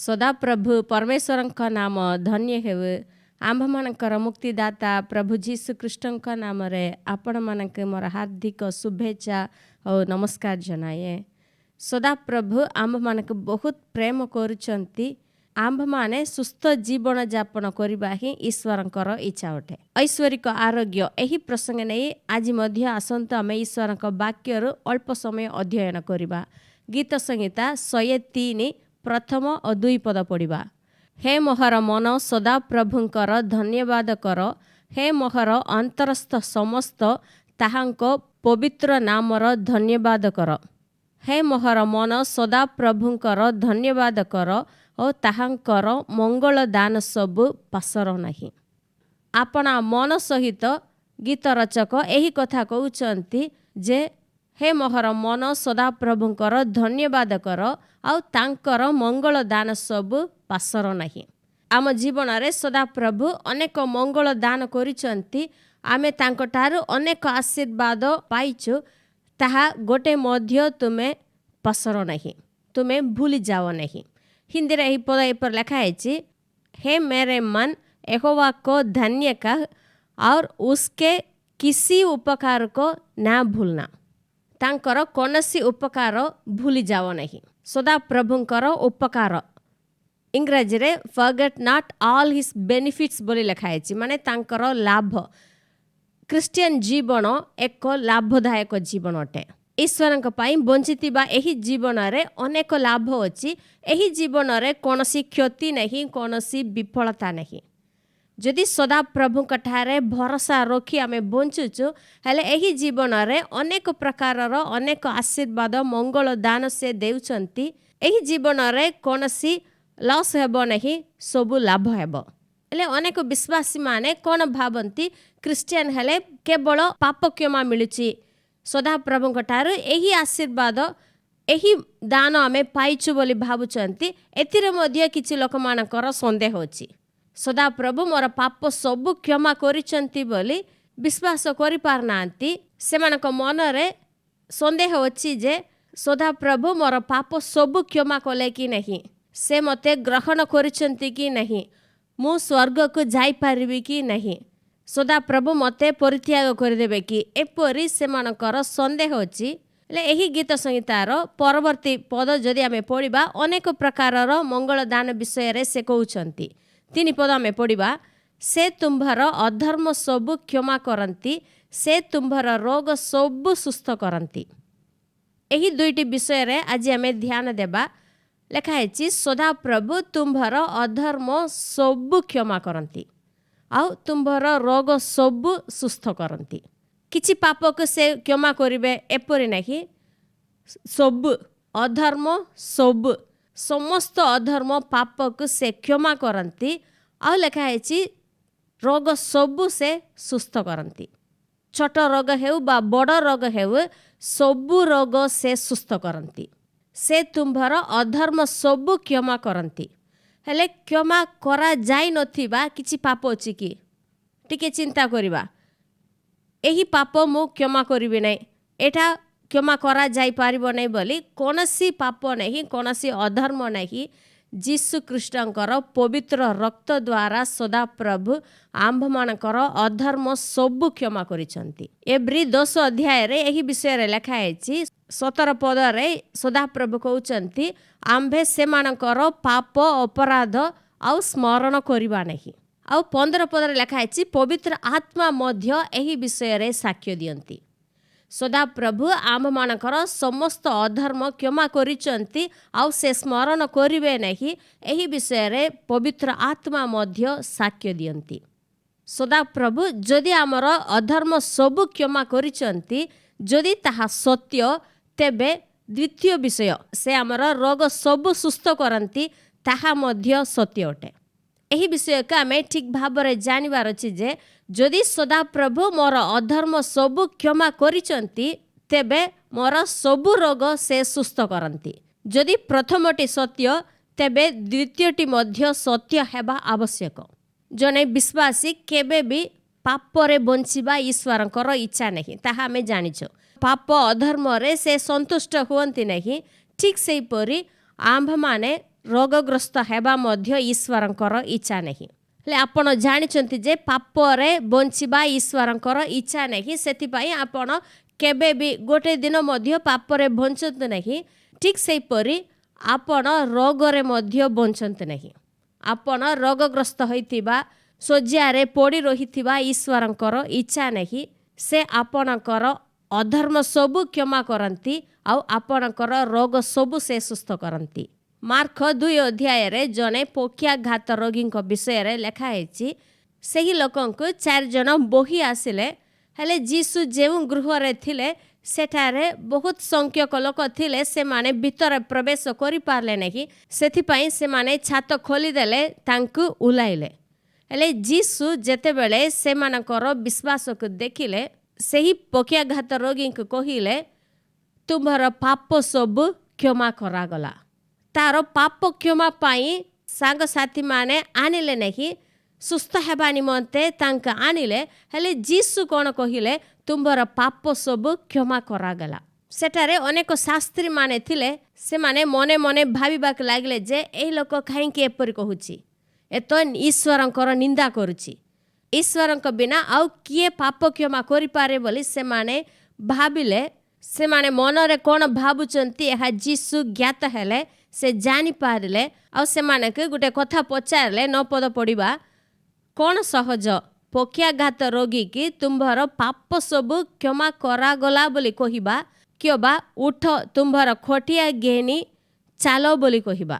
सदाप्रभु परमेश्वरଙ୍କ नाम धन्य हेउ। आम्भମାନଙ୍କର मुक्तिदाता प्रभु जीशु ख्रीष्टଙ୍କ नामରେ ଆପଣମାନଙ୍କୁ ମୋର ହାର୍ଦ୍ଦିକ ଶୁଭେଚ୍ଛା ଓ ନମସ୍କାର ଜଣାଏ। ସଦାପ୍ରଭୁ ଆମ୍ଭମାନଙ୍କୁ ବହୁତ ପ୍ରେମ କରୁଛନ୍ତି। ଆମ୍ଭମାନେ ସୁସ୍ଥ ଜୀବନ ଯାପନ କରିବା ହିଁ ଈଶ୍ୱରଙ୍କର ଇଚ୍ଛା ଅଟେ। ଐଶ୍ୱରିକ ଆରୋଗ୍ୟ ଏହି ପ୍ରସଙ୍ଗ ନେଇ ଆଜି ମଧ୍ୟ ଆସନ୍ତୁ ଆମେ ଈଶ୍ୱରଙ୍କ ବାକ୍ୟରୁ ଅଳ୍ପ ସମୟ ଅଧ୍ୟୟନ କରିବା। ଗୀତ ସଂହିତା 103 ପ୍ରଥମ ଓ 2 ପଦ ପଢ଼ିବା। हे मोहर मन सदा प्रभुंकर धन्यवाद कर, हे मोहर अंतरस्थ समस्त ताहांको पवित्र नामर धन्यवाद कर। हे मोहर मन सदा प्रभुंकर धन्यवाद कर और ताहांकर मंगल दान सबु पासर नहीं। आपना मन सहित गीत रचक एही कथा कहउचंती जे हे मोहर मन सदा प्रभुंकर धन्यवाद कर आउ तांकर मंगल दान सबु पासर नहीं। आम जीवन रे सदा प्रभु अनेक मंगल दान करिसंती। आमे तांकटारु अनेक आशीर्वाद पाइछु, ताहा गोटे मध्य तुमे पासर नहीं, तुमे भूली जाओ नहीं। हिंदी रे पद पर लिखा है, हे मेरे मन यहोवा को धन्य कह और उसके किसी उपकार को ना भूलना। तांकर कौनसी उपकार भूली जाओ नहीं। सदा प्रभुंकर उपकार इंग्रजी रे forget not all his benefits बोली लिखा है, माने तांकर लाभ। क्रिश्चियन जीवन एक लाभदायक जीवन अटे। ईश्वरक पाई बंचितिबा एही जीवन रे अनेक लाभ अछि। एही जीवन रे कोनोसी क्षति नहीं, कोनोसी विफलता नहीं। जदि सदा प्रभु कठारे भरोसा रखी आमे बंचुचु हेले एही जीवन रे अनेक प्रकारर अनेक आशीर्वाद मंगल दान से देउचंती। एही जीवन रे कोनोसी लॉस हेबो नहीं, सबु लाभ हेबो। हेले अनेक विश्वासी माने कोन भाबंती क्रिश्चियन हेले केवल पाप क्षमा मिलुची। सदा प्रभु कठारे एही आशीर्वाद एही दान आमे पाइछु बोली भाबुचंती। एतिरे मध्ये किछि लोक मानकर संदेह होची। सदा प्रभु मोर पाप सबु क्षमा करिसंती बोली विश्वास करि पारनांती। सेमानक मन रे संदेह होची जे सदा प्रभु मोर पाप सबु क्षमा कले कि नहीं, से मते ग्रहण करिसंती कि नहीं, मु स्वर्ग को जाई पारिबी कि नहीं, सदा प्रभु मते परित्याग करदेबे कि, एपरि सेमानकर संदेह होची। ले एही गीत संहितार परवर्ती पद जदि आमे पढ़िबा अनेक प्रकारर मंगल दान विषय रे से कहउचंती। 3 पद आमे पढ़िबा। से तुम्भर अधर्म सबु क्षमा करंती, से तुम्भर रोग सबु सुस्थ करंती। एही दुईटी विषय रे आज आमे ध्यान देबा। लिखा है, सदा प्रभु तुम्भर अधर्म सबु क्षमा करंती आउ तुम्भर रोग सबु सुस्थ करंती। किछि पाप को से क्षमा करिवे एपरि नहीं, सबु अधर्म सबु समस्त अधर्म पाप को से क्षमा करंती आउ लिखा है रोग सबु से सुस्थ करंती। छोट रोग हेउ बा बड़ रोग हेउ सबु रोग से सुस्थ करंती। से तुम्भर अधर्म सबु क्षमा करंती। हेले क्षमा करा जाई नथिबा किछि पाप अछि कि टिके चिंता करिबा। एही पाप मु क्षमा करिबे नै, एटा क्षमा करा जाई पारिबो नै बोली कोनोसी पाप नहीं, कोनोसी अधर्म नहीं। जीशु ख्रीष्टंकर पवित्र रक्त द्वारा सदा प्रभु आम्भमानकर अधर्म सबु क्षमा करिसंती। एब्री 10 अध्याय रे एही विषय रे लिखा है, 17 पद रे सदा प्रभु कहउचंती आम्भे सेमानकर पाप अपराध आउ स्मरण करिबा नहीं। आउ 15 पद रे लिखा है, पवित्र आत्मा मध्य एही विषय रे साक्ष्य दियंती। सदा प्रभु आम्भमानकर समस्त अधर्म क्षमा करिसंती आउ से स्मरण करिवे नहीं। एही विषय रे पवित्र आत्मा मध्य साक्ष्य दियंती। सदा प्रभु जदि आमर अधर्म सबु क्षमा करिसंती, जदि ताहा सत्य, तेबे द्वितीय विषय से आमर रोग सबु सुस्थ करंती, ताहा मध्य सत्य अटे। एही विषय का आमे ठीक भाबरे जानिबार अछि जे जदि सदा प्रभु मोर अधर्म सबु क्षमा करिसंती, तेबे मोर सबु रोग से सुस्थ करंती। जदि प्रथमटी सत्य, तेबे द्वितीयटी मध्य सत्य हेबा आवश्यक। जने विश्वासी केबे भी पापरे बंचिबा ईश्वरंकर इच्छा नहीं, ताहा आमे जानिछो। पाप अधर्म रे से संतुष्ट हुअंती नहीं। ठीक सेही परी आम्भ माने ରୋଗଗ୍ରସ୍ତ ହେବା ମଧ୍ୟ ଈଶ୍ୱରଙ୍କର ଇଚ୍ଛା ନାହିଁ। ହେଲେ ଆପଣ ଜାଣିଛନ୍ତି ଯେ ପାପରେ ବଞ୍ଚିବା ଈଶ୍ୱରଙ୍କର ଇଚ୍ଛା ନାହିଁ। ସେଥିପାଇଁ ଆପଣ କେବେ ବି ଗୋଟେ ଦିନ ମଧ୍ୟ ପାପରେ ବଞ୍ଚନ୍ତୁ ନାହିଁ। ଠିକ୍ ସେହିପରି ଆପଣ ରୋଗରେ ମଧ୍ୟ ବଞ୍ଚନ୍ତୁ ନାହିଁ। ଆପଣ ରୋଗଗ୍ରସ୍ତ ହୋଇଥିବା ଶଯ୍ୟାରେ ପଡ଼ି ରହିଥିବା ଈଶ୍ୱରଙ୍କର ଇଚ୍ଛା ନାହିଁ। ସେ ଆପଣଙ୍କର ଅଧର୍ମ ସବୁ କ୍ଷମା କରନ୍ତି ଆଉ ଆପଣଙ୍କର ରୋଗ ସବୁ ସେ ସୁସ୍ଥ କରନ୍ତି। ମାର୍କ 2 ଅଧ୍ୟାୟରେ ଜଣେ ପକ୍ଷାଘାତ ରୋଗୀଙ୍କ ବିଷୟରେ ଲେଖା ହେଇଛି। ସେହି ଲୋକଙ୍କୁ 4 ଜଣ ବୋହି ଆସିଲେ। ହେଲେ ଯୀଶୁ ଯେଉଁ ଗୃହରେ ଥିଲେ ସେଠାରେ ବହୁତ ସଂଖ୍ୟକ ଲୋକ ଥିଲେ। ସେମାନେ ଭିତରେ ପ୍ରବେଶ କରିପାରିଲେ ନାହିଁ। ସେଥିପାଇଁ ସେମାନେ ଛାତ ଖୋଲିଦେଲେ, ତାଙ୍କୁ ଓହ୍ଲାଇଲେ। ହେଲେ ଯୀଶୁ ଯେତେବେଳେ ସେମାନଙ୍କର ବିଶ୍ୱାସକୁ ଦେଖିଲେ, ସେହି ପକ୍ଷାଘାତ ରୋଗୀଙ୍କୁ କହିଲେ, ତୁମର ପାପ ସବୁ କ୍ଷମା କରାଗଲା। ତାର ପାପ କ୍ଷମା ପାଇଁ ସାଙ୍ଗସାଥୀମାନେ ଆଣିଲେ ନାହିଁ, ସୁସ୍ଥ ହେବା ନିମନ୍ତେ ତାଙ୍କୁ ଆଣିଲେ। ହେଲେ ଯୀଶୁ କ'ଣ କହିଲେ? ତୁମର ପାପ ସବୁ କ୍ଷମା କରାଗଲା। ସେଠାରେ ଅନେକ ଶାସ୍ତ୍ରୀମାନେ ଥିଲେ। ସେମାନେ ମନେ ମନେ ଭାବିବାକୁ ଲାଗିଲେ ଯେ ଏହି ଲୋକ କାହିଁକି ଏପରି କହୁଛି? ଏ ତ ଈଶ୍ୱରଙ୍କର ନିନ୍ଦା କରୁଛି। ଈଶ୍ୱରଙ୍କ ବିନା ଆଉ କିଏ ପାପ କ୍ଷମା କରିପାରେ ବୋଲି ସେମାନେ ଭାବିଲେ। ସେମାନେ ମନରେ କ'ଣ ଭାବୁଛନ୍ତି ଏହା ଯୀଶୁ ଜ୍ଞାତ ହେଲେ, ସେ ଜାଣିପାରିଲେ। ଆଉ ସେମାନଙ୍କୁ ଗୋଟେ କଥା ପଚାରିଲେ, 9 ପଦ ପଡ଼ିବା, କ'ଣ ସହଜ? ପକ୍ଷାଘାତ ରୋଗୀ କି ତୁମ୍ଭର ପାପ ସବୁ କ୍ଷମା କରାଗଲା ବୋଲି କହିବା, କିମ୍ବା ଉଠ ତୁମ୍ଭର ଖଟିଆ ଘେନି ଚାଲ ବୋଲି କହିବା?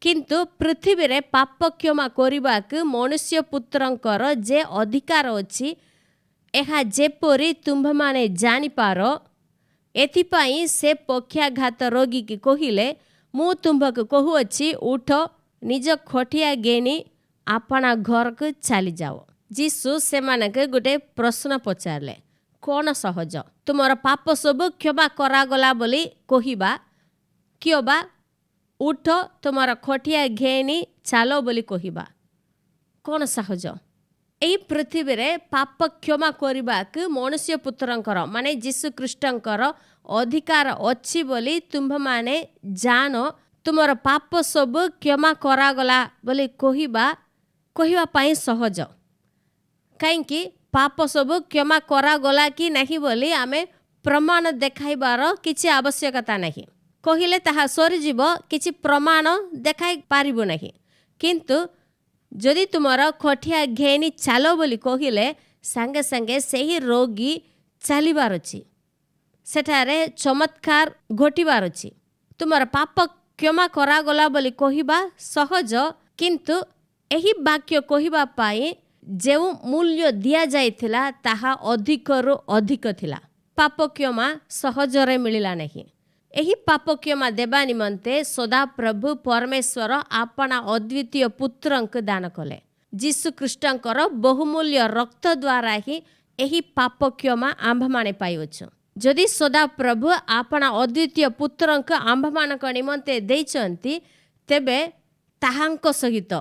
କିନ୍ତୁ ପୃଥିବୀରେ ପାପ କ୍ଷମା କରିବାକୁ ମନୁଷ୍ୟ ପୁତ୍ରଙ୍କର ଯେ ଅଧିକାର ଅଛି, ଏହା ଯେପରି ତୁମ୍ଭମାନେ ଜାଣିପାର। ଏଥିପାଇଁ ସେ ପକ୍ଷାଘାତ ରୋଗୀକି କହିଲେ, ମୁଁ ତୁମ୍ଭକୁ କହୁଅଛି, ଉଠ ନିଜ ଖଟିଆ ଘେନି ଆପଣା ଘରକୁ ଚାଲିଯାଅ। ଯୀଶୁ ସେମାନଙ୍କୁ ଗୋଟେ ପ୍ରଶ୍ନ ପଚାରିଲେ, କ'ଣ ସହଜ? ତୁମର ପାପ ସବୁ କ୍ଷମା କରାଗଲା ବୋଲି କହିବା, କିମ୍ବା ଉଠ ତୁମର ଖଟିଆ ଘେନି ଚାଲ ବୋଲି କହିବା? କ'ଣ ସହଜ? ଏହି ପୃଥିବୀରେ ପାପ କ୍ଷମା କରିବାକୁ ମନୁଷ୍ୟ ପୁତ୍ରଙ୍କର ମାନେ ଯୀଶୁ ଖ୍ରୀଷ୍ଟଙ୍କର ଅଧିକାର ଅଛି ବୋଲି ତୁମ୍ଭମାନେ ଜାଣ। ତୁମର ପାପ ସବୁ କ୍ଷମା କରାଗଲା ବୋଲି କହିବା ପାଇଁ ସହଜ। କାହିଁକି? ପାପ ସବୁ କ୍ଷମା କରାଗଲା କି ନାହିଁ ବୋଲି ଆମେ ପ୍ରମାଣ ଦେଖାଇବାର କିଛି ଆବଶ୍ୟକତା ନାହିଁ। କହିଲେ ତାହା ସରିଯିବ, କିଛି ପ୍ରମାଣ ଦେଖାଇ ପାରିବୁ ନାହିଁ। କିନ୍ତୁ ଯଦି ତୁମର ଖଟିଆ ଘେନି ଚାଲ ବୋଲି କହିଲେ, ସାଙ୍ଗେ ସାଙ୍ଗେ ସେହି ରୋଗୀ ଚାଲିବାର ଅଛି। ସେଠାରେ ଚମତ୍କାର ଘଟିବାର ଅଛି। ତୁମର ପାପ କ୍ଷମା କରାଗଲା ବୋଲି କହିବା ସହଜ, କିନ୍ତୁ ଏହି ବାକ୍ୟ କହିବା ପାଇଁ ଯେଉଁ ମୂଲ୍ୟ ଦିଆଯାଇଥିଲା ତାହା ଅଧିକରୁ ଅଧିକ ଥିଲା। ପାପ କ୍ଷମା ସହଜରେ ମିଳିଲା ନାହିଁ। ଏହି ପାପ କ୍ଷମା ଦେବା ନିମନ୍ତେ ସଦାପ୍ରଭୁ ପରମେଶ୍ୱର ଆପଣା ଅଦ୍ୱିତୀୟ ପୁତ୍ରଙ୍କୁ ଦାନ କଲେ। ଯୀଶୁ ଖ୍ରୀଷ୍ଟଙ୍କର ବହୁମୂଲ୍ୟ ରକ୍ତ ଦ୍ୱାରା ହିଁ ଏହି ପାପ କ୍ଷମା ଆମ୍ଭମାନେ ପାଇଅଛୁ। ଯଦି ସଦାପ୍ରଭୁ ଆପଣା ଅଦ୍ୱିତୀୟ ପୁତ୍ରଙ୍କୁ ଆମ୍ଭମାନଙ୍କ ନିମନ୍ତେ ଦେଇଛନ୍ତି, ତେବେ ତାହାଙ୍କ ସହିତ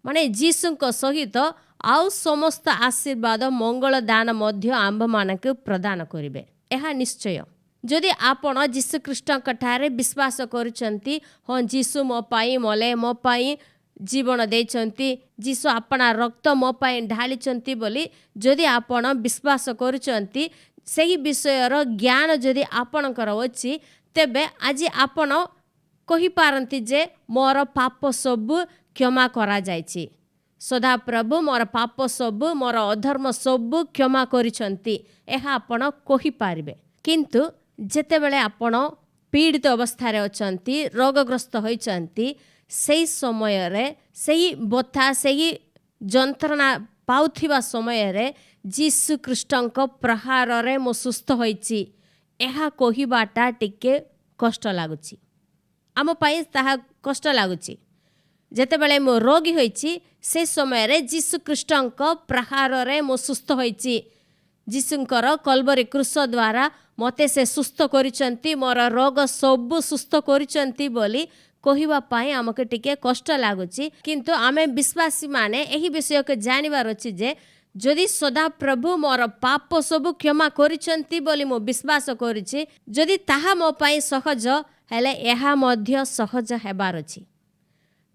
ମାନେ ଯୀଶୁଙ୍କ ସହିତ ଆଉ ସମସ୍ତ ଆଶୀର୍ବାଦ ମଙ୍ଗଳ ଦାନ ମଧ୍ୟ ଆମ୍ଭମାନଙ୍କୁ ପ୍ରଦାନ କରିବେ। ଏହା ନିଶ୍ଚୟ। ଯଦି ଆପଣ ଯୀଶୁଖ୍ରୀଷ୍ଟଙ୍କ ଠାରେ ବିଶ୍ୱାସ କରୁଛନ୍ତି, ହଁ ଯୀଶୁ ମୋ ପାଇଁ ମଲେ, ମୋ ପାଇଁ ଜୀବନ ଦେଇଛନ୍ତି, ଯୀଶୁ ଆପଣା ରକ୍ତ ମୋ ପାଇଁ ଢାଳିଛନ୍ତି ବୋଲି ଯଦି ଆପଣ ବିଶ୍ୱାସ କରୁଛନ୍ତି, ସେହି ବିଷୟର ଜ୍ଞାନ ଯଦି ଆପଣଙ୍କର ଅଛି, ତେବେ ଆଜି ଆପଣ କହିପାରନ୍ତି ଯେ ମୋର ପାପ ସବୁ କ୍ଷମା କରାଯାଇଛି। ସଦାପ୍ରଭୁ ମୋର ପାପ ସବୁ, ମୋର ଅଧର୍ମ ସବୁ କ୍ଷମା କରିଛନ୍ତି, ଏହା ଆପଣ କହିପାରିବେ। କିନ୍ତୁ ଯେତେବେଳେ ଆପଣ ପୀଡ଼ିତ ଅବସ୍ଥାରେ ଅଛନ୍ତି, ରୋଗଗ୍ରସ୍ତ ହୋଇଛନ୍ତି, ସେହି ସମୟରେ ସେହି ବଥା, ସେହି ଯନ୍ତ୍ରଣା ପାଉଥିବା ସମୟରେ ଯୀଶୁ ଖ୍ରୀଷ୍ଟଙ୍କ ପ୍ରହାରରେ ମୁଁ ସୁସ୍ଥ ହୋଇଛି, ଏହା କହିବାଟା ଟିକେ କଷ୍ଟ ଲାଗୁଛି। ଆମ ପାଇଁ ତାହା କଷ୍ଟ ଲାଗୁଛି। ଯେତେବେଳେ ମୁଁ ରୋଗୀ ହୋଇଛି, ସେ ସମୟରେ ଯୀଶୁ ଖ୍ରୀଷ୍ଟଙ୍କ ପ୍ରହାରରେ ମୁଁ ସୁସ୍ଥ ହୋଇଛି। ଯୀଶୁଙ୍କର କଲବରୀ କ୍ରୁଶ ଦ୍ୱାରା ମୋତେ ସେ ସୁସ୍ଥ କରିଛନ୍ତି, ମୋର ରୋଗ ସବୁ ସୁସ୍ଥ କରିଛନ୍ତି ବୋଲି କହିବା ପାଇଁ ଆମକୁ ଟିକେ କଷ୍ଟ ଲାଗୁଛି। କିନ୍ତୁ ଆମେ ବିଶ୍ୱାସୀମାନେ ଏହି ବିଷୟକୁ ଜାଣିବାର ଅଛି ଯେ ଯଦି ସଦାପ୍ରଭୁ ମୋର ପାପ ସବୁ କ୍ଷମା କରିଛନ୍ତି ବୋଲି ମୁଁ ବିଶ୍ୱାସ କରୁଛି, ଯଦି ତାହା ମୋ ପାଇଁ ସହଜ, ହେଲେ ଏହା ମଧ୍ୟ ସହଜ ହେବାର ଅଛି।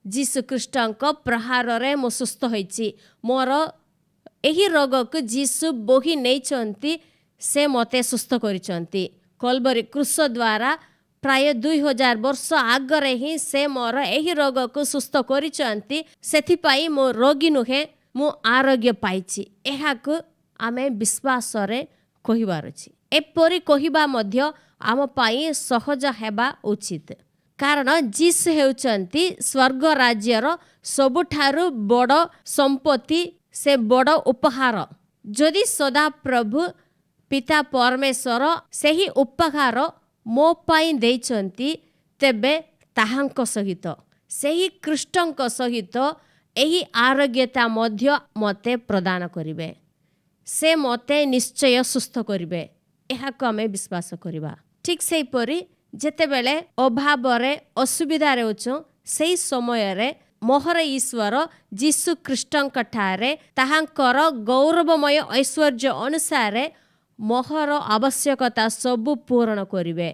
जीशु ख्रीष्टଙ୍କ ପ୍ରହାରରେ ମୁଁ ସୁସ୍ଥ ହୋଇଛି। ମୋର ଏହି ରୋଗକୁ ଯୀଶୁ ବୋହି ନେଇଛନ୍ତି, ସେ ମୋତେ ସୁସ୍ଥ କରିଛନ୍ତି। କଲବରୀ କ୍ରୁଶ ଦ୍ୱାରା ପ୍ରାୟ 2000 ବର୍ଷ ଆଗରେ ହିଁ ସେ ମୋର ଏହି ରୋଗକୁ ସୁସ୍ଥ କରିଛନ୍ତି। ସେଥିପାଇଁ ମୁଁ ରୋଗୀ ନୁହେଁ, ମୁଁ ଆରୋଗ୍ୟ ପାଇଛି। ଏହାକୁ ଆମେ ବିଶ୍ୱାସରେ କହିବାର ଅଛି। ଏପରି କହିବା ମଧ୍ୟ ଆମ ପାଇଁ ସହଜ ହେବା ଉଚିତ, କାରଣ ଯୀଶୁ ହେଉଛନ୍ତି ସ୍ୱର୍ଗ ରାଜ୍ୟର ସବୁଠାରୁ ବଡ଼ ସମ୍ପତ୍ତି, ସେ ବଡ଼ ଉପହାର। ଯଦି ସଦାପ୍ରଭୁ ପିତା ପରମେଶ୍ୱର ସେହି ଉପହାର ମୋ ପାଇଁ ଦେଇଛନ୍ତି, ତେବେ ତାହାଙ୍କ ସହିତ, ସେହି ଖ୍ରୀଷ୍ଟଙ୍କ ସହିତ ଏହି ଆରୋଗ୍ୟତା ମଧ୍ୟ ମୋତେ ପ୍ରଦାନ କରିବେ। ସେ ମୋତେ ନିଶ୍ଚୟ ସୁସ୍ଥ କରିବେ। ଏହାକୁ ଆମେ ବିଶ୍ୱାସ କରିବା। ଠିକ୍ ସେହିପରି ଯେତେବେଳେ ଅଭାବରେ ଅସୁବିଧାରେ ଅଛୁ, ସେହି ସମୟରେ ମୋହର ଈଶ୍ୱର ଯୀଶୁ ଖ୍ରୀଷ୍ଟଙ୍କ ଠାରେ ତାହାଙ୍କର ଗୌରବମୟ ଐଶ୍ୱର୍ଯ୍ୟ ଅନୁସାରେ ମୋହର ଆବଶ୍ୟକତା ସବୁ ପୂରଣ କରିବେ।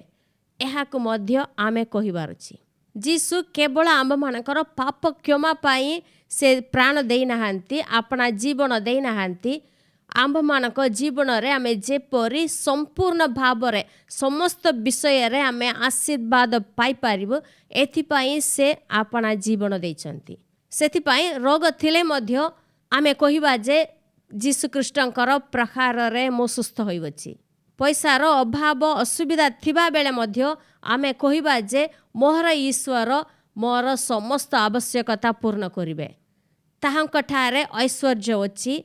ଏହାକୁ ମଧ୍ୟ ଆମେ କହିବାର ଅଛି। ଯୀଶୁ କେବଳ ଆମ୍ଭମାନଙ୍କର ପାପ କ୍ଷମା ପାଇଁ ସେ ପ୍ରାଣ ଦେଇନାହାନ୍ତି, ଆପଣା ଜୀବନ ଦେଇନାହାନ୍ତି। ଆମ୍ଭମାନଙ୍କ ଜୀବନରେ ଆମେ ଯେପରି ସମ୍ପୂର୍ଣ୍ଣ ଭାବରେ ସମସ୍ତ ବିଷୟରେ ଆମେ ଆଶୀର୍ବାଦ ପାଇପାରିବୁ, ଏଥିପାଇଁ ସେ ଆପଣା ଜୀବନ ଦେଇଛନ୍ତି। ସେଥିପାଇଁ ରୋଗ ଥିଲେ ମଧ୍ୟ ଆମେ କହିବା ଯେ ଯୀଶୁ ଖ୍ରୀଷ୍ଟଙ୍କର ପ୍ରହାରରେ ମୁଁ ସୁସ୍ଥ ହୋଇଅଛି। ପଇସାର ଅଭାବ ଅସୁବିଧା ଥିବା ବେଳେ ମଧ୍ୟ ଆମେ କହିବା ଯେ ମୋହର ଈଶ୍ୱର ମୋର ସମସ୍ତ ଆବଶ୍ୟକତା ପୂର୍ଣ୍ଣ କରିବେ। ତାହାଙ୍କଠାରେ ଐଶ୍ୱର୍ଯ୍ୟ ଅଛି।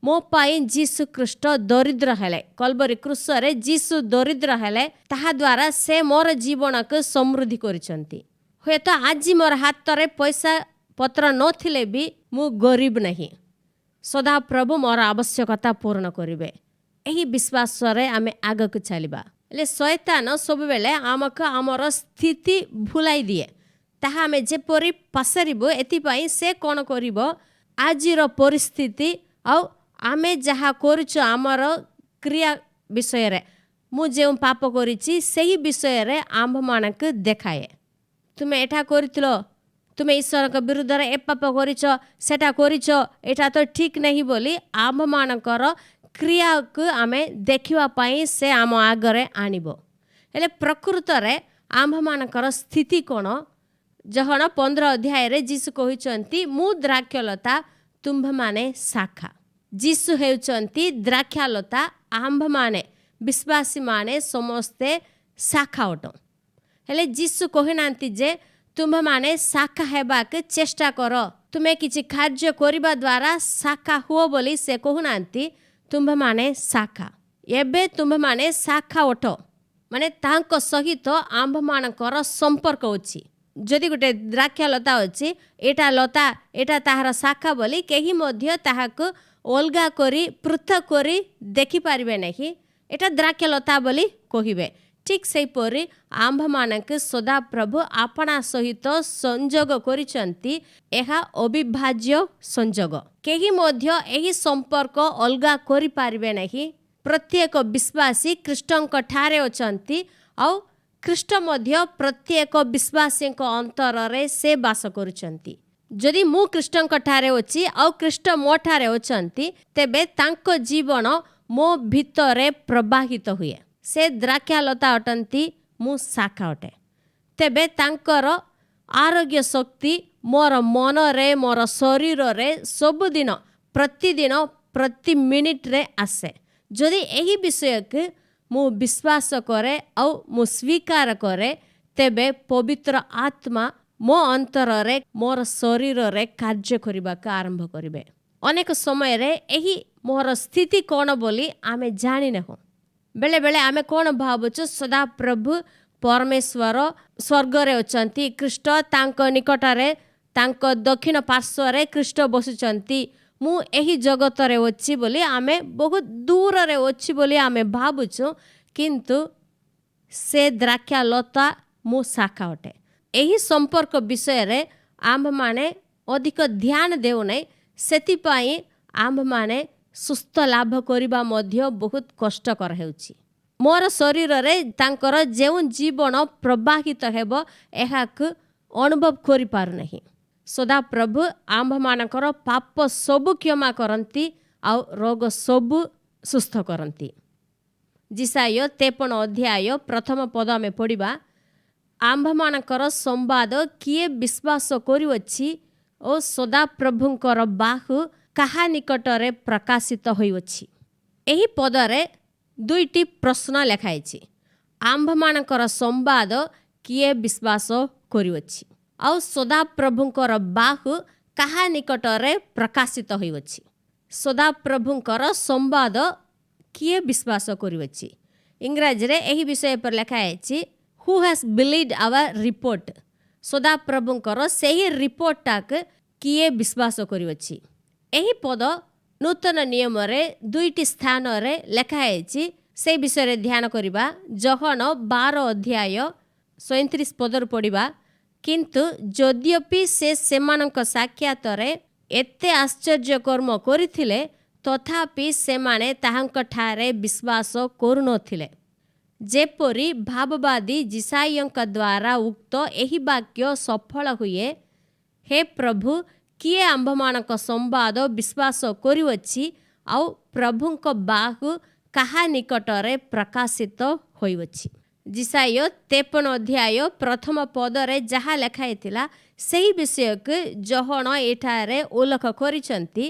ମୋ ପାଇଁ ଯୀଶୁ ଖ୍ରୀଷ୍ଟ ଦରିଦ୍ର ହେଲେ, କଲବରୀ କ୍ରୁଶରେ ଯୀଶୁ ଦରିଦ୍ର ହେଲେ, ତାହାଦ୍ୱାରା ସେ ମୋର ଜୀବନକୁ ସମୃଦ୍ଧି କରିଛନ୍ତି। ହୁଏତ ଆଜି ମୋର ହାତରେ ପଇସା ପତ୍ର ନଥିଲେ ବି ମୁଁ ଗରିବ ନାହିଁ। ସଦାପ୍ରଭୁ ମୋର ଆବଶ୍ୟକତା ପୂର୍ଣ୍ଣ କରିବେ। ଏହି ବିଶ୍ୱାସରେ ଆମେ ଆଗକୁ ଚାଲିବା। ହେଲେ ଶୟତାନ ସବୁବେଳେ ଆମକୁ ଆମର ସ୍ଥିତି ଭୁଲାଇ ଦିଏ। ତାହା ଆମେ ଯେପରି ପାସରିବୁ, ଏଥିପାଇଁ ସେ କ'ଣ କରିବ, ଆଜିର ପରିସ୍ଥିତି ଆଉ ଆମେ ଯାହା କରୁଛୁ ଆମର କ୍ରିୟା ବିଷୟରେ, ମୁଁ ଯେଉଁ ପାପ କରିଛି ସେହି ବିଷୟରେ ଆମ୍ଭମାନଙ୍କୁ ଦେଖାଏ। ତୁମେ ଏଠା କରିଥିଲ, ତୁମେ ଈଶ୍ୱରଙ୍କ ବିରୁଦ୍ଧରେ ଏ ପାପ କରିଛ, ସେଟା କରିଛ, ଏଟା ତ ଠିକ୍ ନାହିଁ ବୋଲି ଆମ୍ଭମାନଙ୍କର କ୍ରିୟାକୁ ଆମେ ଦେଖିବା ପାଇଁ ସେ ଆମ ଆଗରେ ଆଣିବ। ହେଲେ ପ୍ରକୃତରେ ଆମ୍ଭମାନଙ୍କର ସ୍ଥିତି କ'ଣ? ଯୋହନ 15 ଅଧ୍ୟାୟରେ ଯୀଶୁ କହିଛନ୍ତି, ମୁଁ ଦ୍ରାକ୍ଷଲତା, ତୁମ୍ଭମାନେ ଶାଖା। ଯୀଶୁ ହେଉଛନ୍ତି ଦ୍ରାକ୍ଷାଲତା, ଆମ୍ଭମାନେ ବିଶ୍ୱାସୀମାନେ ସମସ୍ତେ ଶାଖା ଅଟ। ହେଲେ ଯୀଶୁ କହିନାହାନ୍ତି ଯେ ତୁମ୍ଭମାନେ ଶାଖା ହେବାକୁ ଚେଷ୍ଟା କର, ତୁମେ କିଛି କାର୍ଯ୍ୟ କରିବା ଦ୍ୱାରା ଶାଖା ହୁଅ ବୋଲି ସେ କହୁନାହାନ୍ତି। ତୁମ୍ଭମାନେ ଶାଖା, ଏବେ ତୁମ୍ଭମାନେ ଶାଖା ଅଟ, ମାନେ ତାଙ୍କ ସହିତ ଆମ୍ଭମାନଙ୍କର ସମ୍ପର୍କ ଅଛି। ଯଦି ଗୋଟେ ଦ୍ରାକ୍ଷାଲତା ଅଛି, ଏଟା ଲତା, ଏଟା ତାହାର ଶାଖା ବୋଲି କେହି ମଧ୍ୟ ତାହାକୁ ଅଲଗା କରି ପୃଥକ କରି ଦେଖିପାରିବେ ନାହିଁ। ଏଟା ଦ୍ରାକ୍ଷାଲତା ବୋଲି କହିବେ। ଠିକ୍ ସେହିପରି ଆମ୍ଭମାନଙ୍କୁ ସଦାପ୍ରଭୁ ଆପଣା ସହିତ ସଂଯୋଗ କରିଛନ୍ତି। ଏହା ଅବିଭାଜ୍ୟ ସଂଯୋଗ। କେହି ମଧ୍ୟ ଏହି ସମ୍ପର୍କ ଅଲଗା କରିପାରିବେ ନାହିଁ। ପ୍ରତ୍ୟେକ ବିଶ୍ୱାସୀ ଖ୍ରୀଷ୍ଟଙ୍କ ଠାରେ ଅଛନ୍ତି, ଆଉ ଖ୍ରୀଷ୍ଟ ମଧ୍ୟ ପ୍ରତ୍ୟେକ ବିଶ୍ୱାସୀଙ୍କ ଅନ୍ତରରେ ସେ ବାସ କରୁଛନ୍ତି। ଯଦି ମୁଁ ଖ୍ରୀଷ୍ଟଙ୍କ ଠାରେ ଅଛି ଆଉ ଖ୍ରୀଷ୍ଟ ମୋ ଠାରେ ଅଛନ୍ତି, ତେବେ ତାଙ୍କ ଜୀବନ ମୋ ଭିତରେ ପ୍ରବାହିତ ହୁଏ। ସେ ଦ୍ରାକ୍ଷାଲତା ଅଟନ୍ତି, ମୁଁ ଶାଖା ଅଟେ। ତେବେ ତାଙ୍କର ଆରୋଗ୍ୟ ଶକ୍ତି ମୋର ମନରେ, ମୋର ଶରୀରରେ ସବୁଦିନ, ପ୍ରତିଦିନ, ପ୍ରତି ମିନିଟରେ ଆସେ। ଯଦି ଏହି ବିଷୟକୁ ମୁଁ ବିଶ୍ୱାସ କରେ ଆଉ ମୁଁ ସ୍ୱୀକାର କରେ, ତେବେ ପବିତ୍ର ଆତ୍ମା ମୋ ଅନ୍ତରରେ, ମୋର ଶରୀରରେ କାର୍ଯ୍ୟ କରିବାକୁ ଆରମ୍ଭ କରିବେ। ଅନେକ ସମୟରେ ଏହି ମୋର ସ୍ଥିତି କ'ଣ ବୋଲି ଆମେ ଜାଣିନାହୁଁ। ବେଳେବେଳେ ଆମେ କ'ଣ ଭାବୁଛୁ, ସଦାପ୍ରଭୁ ପରମେଶ୍ୱର ସ୍ୱର୍ଗରେ ଅଛନ୍ତି, ଖ୍ରୀଷ୍ଟ ତାଙ୍କ ନିକଟରେ, ତାଙ୍କ ଦକ୍ଷିଣ ପାର୍ଶ୍ୱରେ ଖ୍ରୀଷ୍ଟ ବସୁଛନ୍ତି, ମୁଁ ଏହି ଜଗତରେ ଅଛି ବୋଲି, ଆମେ ବହୁତ ଦୂରରେ ଅଛି ବୋଲି ଆମେ ଭାବୁଛୁ। କିନ୍ତୁ ସେ ଦ୍ରାକ୍ଷାଲତା, ମୁଁ ଶାଖା ଅଟେ। ଏହି ସମ୍ପର୍କ ବିଷୟରେ ଆମ୍ଭମାନେ ଅଧିକ ଧ୍ୟାନ ଦେଉନାହିଁ। ସେଥିପାଇଁ ଆମ୍ଭମାନେ ସୁସ୍ଥ ଲାଭ କରିବା ମଧ୍ୟ ବହୁତ କଷ୍ଟକର ହେଉଛି। ମୋର ଶରୀରରେ ତାଙ୍କର ଯେଉଁ ଜୀବନ ପ୍ରବାହିତ ହେବ, ଏହାକୁ ଅନୁଭବ କରିପାରୁନାହିଁ। ସଦାପ୍ରଭୁ ଆମ୍ଭମାନଙ୍କର ପାପ ସବୁ କ୍ଷମା କରନ୍ତି ଆଉ ରୋଗ ସବୁ ସୁସ୍ଥ କରନ୍ତି। ଯିଶାୟ 53 ଅଧ୍ୟାୟ ପ୍ରଥମ ପଦ ଆମେ ପଢ଼ିବା। ଆମ୍ଭମାନଙ୍କର ସମ୍ବାଦ କିଏ ବିଶ୍ୱାସ କରୁଅଛି ଓ ସଦାପ୍ରଭୁଙ୍କର ବାହୁ କାହା ନିକଟରେ ପ୍ରକାଶିତ ହୋଇଅଛି। ଏହି ପଦରେ ଦୁଇଟି ପ୍ରଶ୍ନ ଲେଖାଯାଇଛି। ଆମ୍ଭମାନଙ୍କର ସମ୍ବାଦ କିଏ ବିଶ୍ୱାସ କରୁଅଛି ଆଉ ସଦାପ୍ରଭୁଙ୍କର ବାହୁ କାହା ନିକଟରେ ପ୍ରକାଶିତ ହୋଇଅଛି। ସଦାପ୍ରଭୁଙ୍କର ସମ୍ବାଦ କିଏ ବିଶ୍ୱାସ କରୁଅଛି। ଇଂରାଜୀରେ ଏହି ବିଷୟ ଉପରେ ଲେଖାଯାଇଛି ହୁ ହାଜ୍ ବିଲିଭଡ୍ ଆୱାର ରିପୋର୍ଟ। ସଦାପ୍ରଭୁଙ୍କର ସେହି ରିପୋର୍ଟଟାକୁ କିଏ ବିଶ୍ୱାସ କରୁଅଛି। ଏହି ପଦ ନୂତନ ନିୟମରେ ଦୁଇଟି ସ୍ଥାନରେ ଲେଖାଯାଇଛି। ସେହି ବିଷୟରେ ଧ୍ୟାନ କରିବା। ଯୋହନ 12 ଅଧ୍ୟାୟ 37 ପଦରୁ ପଢ଼ିବା। କିନ୍ତୁ ଯଦ୍ୟପି ସେ ସେମାନଙ୍କ ସାକ୍ଷାତରେ ଏତେ ଆଶ୍ଚର୍ଯ୍ୟ କର୍ମ କରିଥିଲେ ତଥାପି ସେମାନେ ତାହାଙ୍କଠାରେ ବିଶ୍ୱାସ କରୁନଥିଲେ। ଯେପରି ଭାବବାଦୀ ଯିଶାୟଙ୍କ ଦ୍ୱାରା ଉକ୍ତ ଏହି ବାକ୍ୟ ସଫଳ ହୁଏ, ହେ ପ୍ରଭୁ, କିଏ ଆମ୍ଭମାନଙ୍କ ସମ୍ବାଦ ବିଶ୍ୱାସ କରୁଅଛି ଆଉ ପ୍ରଭୁଙ୍କ ବାହୁ କାହା ନିକଟରେ ପ୍ରକାଶିତ ହୋଇଅଛି। ଯିଶାୟ 53 ଅଧ୍ୟାୟ ପ୍ରଥମ ପଦରେ ଯାହା ଲେଖାଯାଇଥିଲା ସେହି ବିଷୟକୁ ଯୋହନ ଏଠାରେ ଉଲ୍ଲେଖ କରିଛନ୍ତି।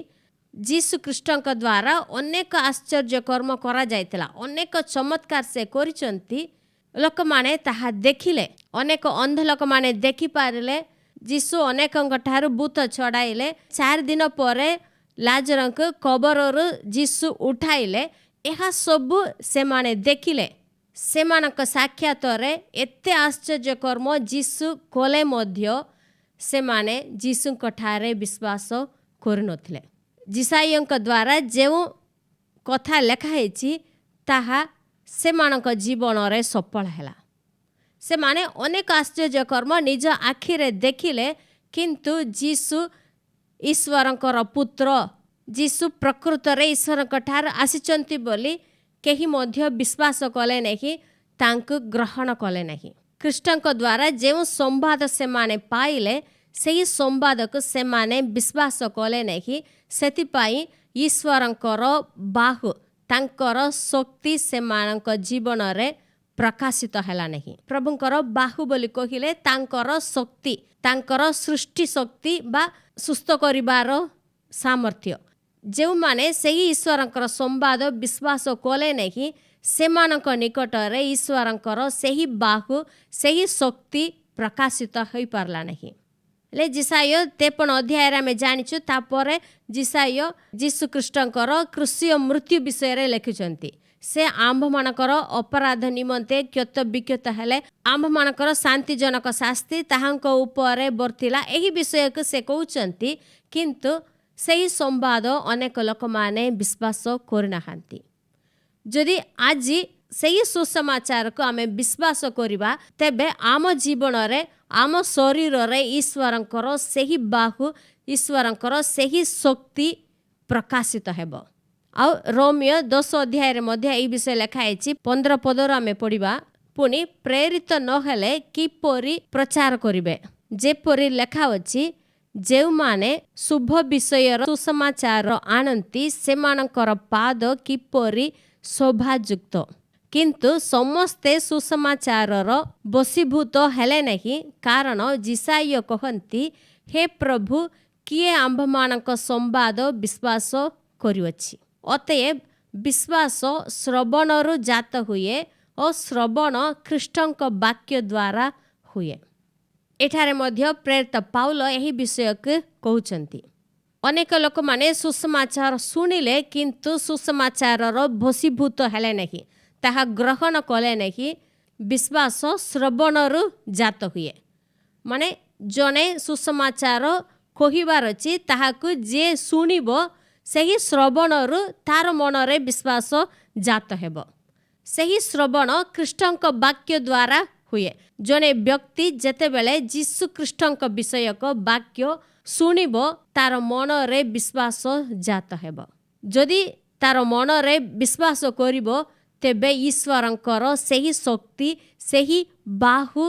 ଯୀଶୁଖ୍ରୀଷ୍ଟଙ୍କ ଦ୍ୱାରା ଅନେକ ଆଶ୍ଚର୍ଯ୍ୟ କର୍ମ କରାଯାଇଥିଲା, ଅନେକ ଚମତ୍କାର ସେ କରିଛନ୍ତି। ଲୋକମାନେ ତାହା ଦେଖିଲେ, ଅନେକ ଅନ୍ଧ ଲୋକମାନେ ଦେଖିପାରିଲେ। ଯୀଶୁ ଅନେକଙ୍କ ଠାରୁ ଭୂତ ଛଡ଼ାଇଲେ। 4 ଦିନ ପରେ ଲାଜରଙ୍କୁ କବରରୁ ଯୀଶୁ ଉଠାଇଲେ। ଏହା ସବୁ ସେମାନେ ଦେଖିଲେ। ସେମାନଙ୍କ ସାକ୍ଷାତରେ ଏତେ ଆଶ୍ଚର୍ଯ୍ୟ କର୍ମ ଯୀଶୁ କଲେ ମଧ୍ୟ ସେମାନେ ଯୀଶୁଙ୍କ ଠାରେ ବିଶ୍ୱାସ କରୁନଥିଲେ। ଯିଶାୟଙ୍କ ଦ୍ୱାରା ଯେଉଁ କଥା ଲେଖା ହେଇଛି ତାହା ସେମାନଙ୍କ ଜୀବନରେ ସଫଳ ହେଲା। ସେମାନେ ଅନେକ ଆଶ୍ଚର୍ଯ୍ୟ କର୍ମ ନିଜ ଆଖିରେ ଦେଖିଲେ, କିନ୍ତୁ ଯୀଶୁ ଈଶ୍ୱରଙ୍କର ପୁତ୍ର, ଯୀଶୁ ପ୍ରକୃତରେ ଈଶ୍ୱରଙ୍କ ଠାରୁ ଆସିଛନ୍ତି ବୋଲି କେହି ମଧ୍ୟ ବିଶ୍ୱାସ କଲେ ନାହିଁ, ତାଙ୍କୁ ଗ୍ରହଣ କଲେ ନାହିଁ। ଖ୍ରୀଷ୍ଟଙ୍କ ଦ୍ୱାରା ଯେଉଁ ସମ୍ବାଦ ସେମାନେ ପାଇଲେ ସେହି ସମ୍ବାଦକୁ ସେମାନେ ବିଶ୍ୱାସ କଲେ ନାହିଁ। ସେଥିପାଇଁ ଈଶ୍ୱରଙ୍କର ବାହୁ, ତାଙ୍କର ଶକ୍ତି ସେମାନଙ୍କ ଜୀବନରେ ପ୍ରକାଶିତ ହେଲା ନାହିଁ। ପ୍ରଭୁଙ୍କର ବାହୁ ବୋଲି କହିଲେ ତାଙ୍କର ଶକ୍ତି, ତାଙ୍କର ସୃଷ୍ଟି ଶକ୍ତି ବା ସୁସ୍ଥ କରିବାର ସାମର୍ଥ୍ୟ। ଯେଉଁମାନେ ସେହି ଈଶ୍ୱରଙ୍କର ସମ୍ବାଦ ବିଶ୍ୱାସ କଲେ ନାହିଁ ସେମାନଙ୍କ ନିକଟରେ ଈଶ୍ୱରଙ୍କର ସେହି ବାହୁ, ସେହି ଶକ୍ତି ପ୍ରକାଶିତ ହୋଇପାରିଲା ନାହିଁ। ହେଲେ ଯିଶାୟ 53 ଅଧ୍ୟାୟରେ ଆମେ ଜାଣିଛୁ ତାପରେ ଯିଶାୟ ଯୀଶୁଖ୍ରୀଷ୍ଟଙ୍କର କ୍ରୁଶୀୟ ମୃତ୍ୟୁ ବିଷୟରେ ଲେଖିଛନ୍ତି। ସେ ଆମ୍ଭମାନଙ୍କର ଅପରାଧ ନିମନ୍ତେ କ୍ଷତ ବିକ୍ଷତ ହେଲେ, ଆମ୍ଭମାନଙ୍କର ଶାନ୍ତିଜନକ ଶାସ୍ତି ତାହାଙ୍କ ଉପରେ ବର୍ତ୍ତିଲା। ଏହି ବିଷୟକୁ ସେ କହୁଛନ୍ତି, କିନ୍ତୁ ସେହି ସମ୍ବାଦ ଅନେକ ଲୋକମାନେ ବିଶ୍ୱାସ କରୁନାହାନ୍ତି। ଯଦି ଆଜି ସେହି ସୁସମାଚାରକୁ ଆମେ ବିଶ୍ୱାସ କରିବା ତେବେ ଆମ ଜୀବନରେ, ଆମ ଶରୀରରେ ଈଶ୍ୱରଙ୍କର ସେହି ବାହୁ, ଈଶ୍ୱରଙ୍କର ସେହି ଶକ୍ତି ପ୍ରକାଶିତ ହେବ। ଆଉ ରୋମିଓ 10 ଅଧ୍ୟାୟରେ ମଧ୍ୟ ଏହି ବିଷୟ ଲେଖା ହେଇଛି। 15 ପଦରୁ ଆମେ ପଢ଼ିବା। ପୁଣି ପ୍ରେରିତ ନହେଲେ କିପରି ପ୍ରଚାର କରିବେ? ଯେପରି ଲେଖା ଅଛି, ଯେଉଁମାନେ ଶୁଭ ବିଷୟର ସୁସମାଚାର ଆଣନ୍ତି ସେମାନଙ୍କର ପାଦ କିପରି ଶୋଭାଯୁକ୍ତ। କିନ୍ତୁ ସମସ୍ତେ ସୁସମାଚାରର ବଶୀଭୂତ ହେଲେ ନାହିଁ, କାରଣ ଯିଶାୟ କହନ୍ତି, ହେ ପ୍ରଭୁ, କିଏ ଆମ୍ଭମାନଙ୍କ ସମ୍ବାଦ ବିଶ୍ୱାସ କରୁଅଛି। ଅତଏବ ବିଶ୍ୱାସ ଶ୍ରବଣରୁ ଜାତ ହୁଏ ଓ ଶ୍ରବଣ ଖ୍ରୀଷ୍ଟଙ୍କ ବାକ୍ୟ ଦ୍ୱାରା ହୁଏ। ଏଠାରେ ମଧ୍ୟ ପ୍ରେରିତ ପାଉଲ ଏହି ବିଷୟକୁ କହୁଛନ୍ତି। ଅନେକ ଲୋକମାନେ ସୁସମାଚାର ଶୁଣିଲେ କିନ୍ତୁ ସୁସମାଚାରର ବଶୀଭୂତ ହେଲେ ନାହିଁ, ତାହା ଗ୍ରହଣ କଲେ ନାହିଁ। ବିଶ୍ୱାସ ଶ୍ରବଣରୁ ଜାତ ହୁଏ। ମାନେ ଜଣେ ସୁସମାଚାର କହିବାର ଅଛି, ତାହାକୁ ଯିଏ ଶୁଣିବ ସେହି ଶ୍ରବଣରୁ ତାର ମନରେ ବିଶ୍ୱାସ ଜାତ ହେବ। ସେହି ଶ୍ରବଣ ଖ୍ରୀଷ୍ଟଙ୍କ ବାକ୍ୟ ଦ୍ୱାରା ହୁଏ। ଜଣେ ବ୍ୟକ୍ତି ଯେତେବେଳେ ଯୀଶୁଖ୍ରୀଷ୍ଟଙ୍କ ବିଷୟକ ବାକ୍ୟ ଶୁଣିବ ତାର ମନରେ ବିଶ୍ୱାସ ଜାତ ହେବ। ଯଦି ତାର ମନରେ ବିଶ୍ୱାସ କରିବ ତେବେ ଈଶ୍ୱରଙ୍କର ସେହି ଶକ୍ତି, ସେହି ବାହୁ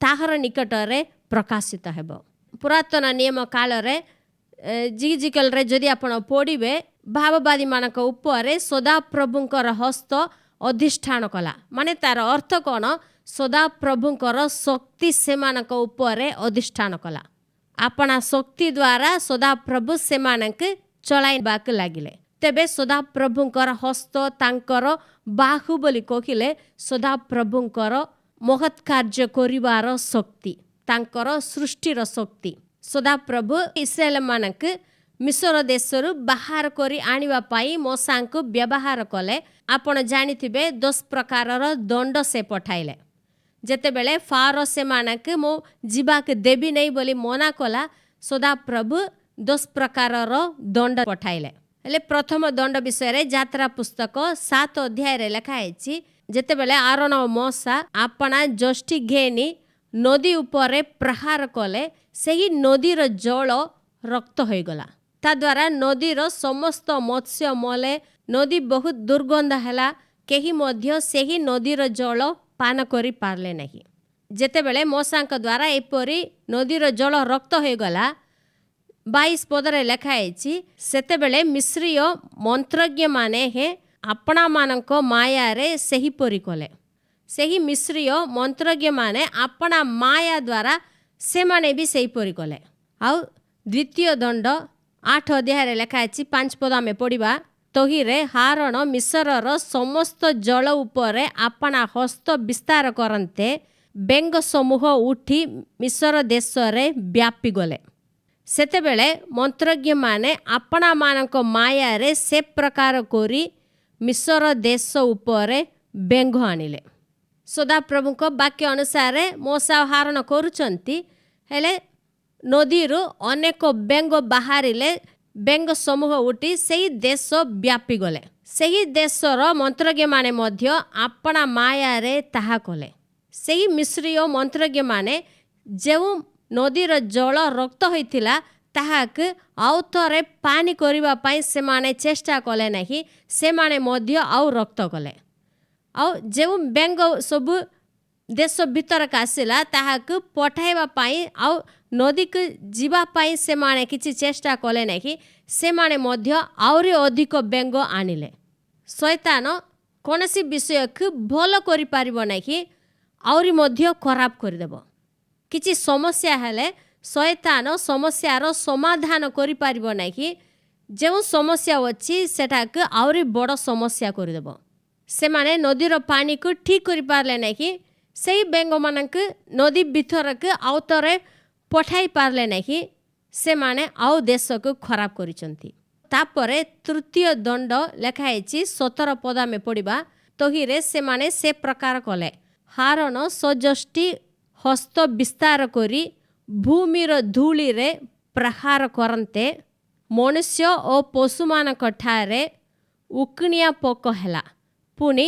ତାହାର ନିକଟରେ ପ୍ରକାଶିତ ହେବ। पुरातन नियम काल रे जिजिकल रे जदि आपण पढ़िबे भाववादी मानक उपरे सदा प्रभुंकर हस्त अधिष्ठान कला माने तार अर्थ कौन सदा प्रभुंकर शक्ति से मानक उपरे अधिष्ठान कला अपना शक्ति द्वारा सदा प्रभु से मानक चलाइबाक लागिले तेबे सदा प्रभुंकर हस्त तांकर बाहु बोली कहिले सदा प्रभुंकर महत् कार्य करिवार शक्ति तांकर सृष्टिर शक्ति सदा प्रभु इस्राएल मानक मिस्र देशरू बाहर करी आनिबा पाई मोसांकु व्यवहार कले आपण जानिथिबे 10 प्रकारर दंड से पठाइले जेतेबेले फारो से मानक मो जीवाक देबी नहीं बोली मना कला सदा प्रभु 10 प्रकारर दंड पठाइले हेले प्रथम दंड विषय यात्रा पुस्तक 7 अध्याय रे लिखा है जेतेबेले आरोन मोसा आपना जष्टि घेनी नदी उपरे प्रहार कले सही नदीर जल रक्त हो गला ता द्वारा नदीर समस्त मत्स्य मले नदी बहुत दुर्गंध हैला केही मध्य सेही नदीर जल पान करी पारले नहीं जेतेबेले मोसांक द्वारा एपरी नदीर जल रक्त हो गला 22 पदरे लिखा है सेतेबेले मिस्रीय मंत्रज्ञ माने हे आपना मानक माया रे सही परी कले सही मिस्रीय मंत्रज्ञ माने आपना माया द्वारा से माने भी सही परी कले आउ द्वितीय दंड 8 अध्याय लिखा है 5 पद में पढ़ा तहिरे हारण मिस्रर समस्त जल उपरे आपना हस्त विस्तार करते बेंग समूह उठी मिस्र देश रे व्यापी गले सेतेबेले मंत्रज्ञ माने आपना मानक माया रे से प्रकार करी मिस्र देश उपरे बेंग आनिले सदा प्रभु को वाक्य अनुसार मोसा हारण करुचंती हेले नदीरू अनेक बेंग बाहरिले बेंग समूह उठी सही देश व्यापी गले सही देशर मंत्रज्ञ माने मध्य आपना माया रे ताहा कले सही मिस्रीय मंत्रज्ञ माने जेउ नदीर जल रक्त होइथिला ताहाक आउ थरे पानी करिबा पई से माने चेष्टा कले नहीं से माने मध्य आउ रक्त कले आउ जेउ बेंग सब देश भीतर आसिला ताहाक पठाइबा पई आउ नदी को जीवा पाई से माने किछि चेष्टा कले नहीं से माने मध्य आउरी अधिक बेंग आनिले शैतान कोनसी विषय को भल करि पारिबो नहीं आउरी मध्य खराब कर देबो किछि समस्या हेले शैतान समस्यार समाधान करि पारिबो नहीं जेउ समस्या अछि सेटाक आउरी बड़ समस्या कर देबो से माने नदीर पानी को ठीक करि पारले नहीं सही बेंग मानक नदी भीतर के आउतरे पठाई पारले नहीं से माने आउ देश को खराब करिसंती तापरे तृतीय दंड लिखा है 17 पद में पढ़ा तहिरे से माने से प्रकार कले हारण सजष्टि हस्त विस्तार करी भूमिर धूली रे प्रहार करते मनुष्य और पशु मानक ठारे उकणिया पोक हैला पुणी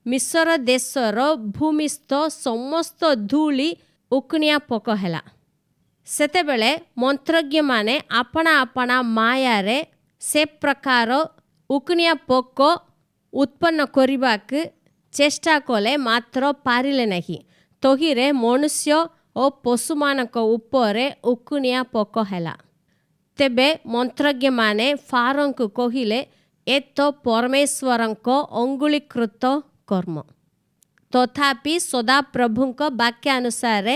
मिस्र देशर भूमिस्थ समस्त धूली उकणिया पोक हैला सेतेबेले मंत्रज्ञ माने आपना आपना माया रे से प्रकार उकणिया पोक उत्पन्न करिबाक चेष्टा कले मात्र पारिले नहीं तहिरे मनुष्य और पशु मानक उपरे उकणिया पोक हैला तेबे मंत्रज्ञ माने फारों कहिले ए तो परमेश्वरंक अंगुलीकृत कर्म तथापि सदा प्रभुंक वाक्यानुसार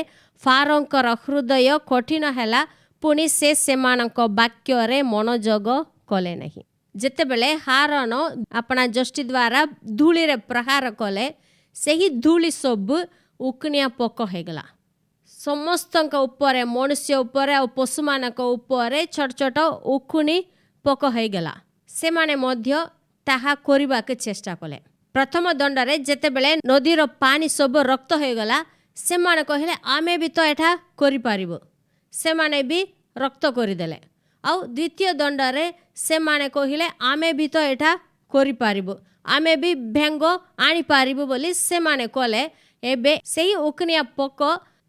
फारोंकर हृदय कठिन हैला पुणी से सेमानक वाक्य रे मनोजग कले नहीं जेतेबेले हारण अपना जष्टि द्वारा धूली रे प्रहार कले सही धूली सब उकणिया पोक हो गला समस्त उपरे मनुष्य उपरे और पशु मानक उपरे छोट छोट उकुणी पोक हो गला से माने मध्य ताहा करिबा के चेष्टा कले प्रथम दंड रे जेतेबेले नदीर पानी सब रक्त हो गला से माने कहले आमे भी तो एठा करि पारिबो से माने भी रक्त करिदेले आउ द्वितीय दंड रे से माने कहले आमे भी तो एठा करि पारिबो आमे भी भेंग आनी पारिबो बोली से माने कहले एबे सेही उकनिया पोक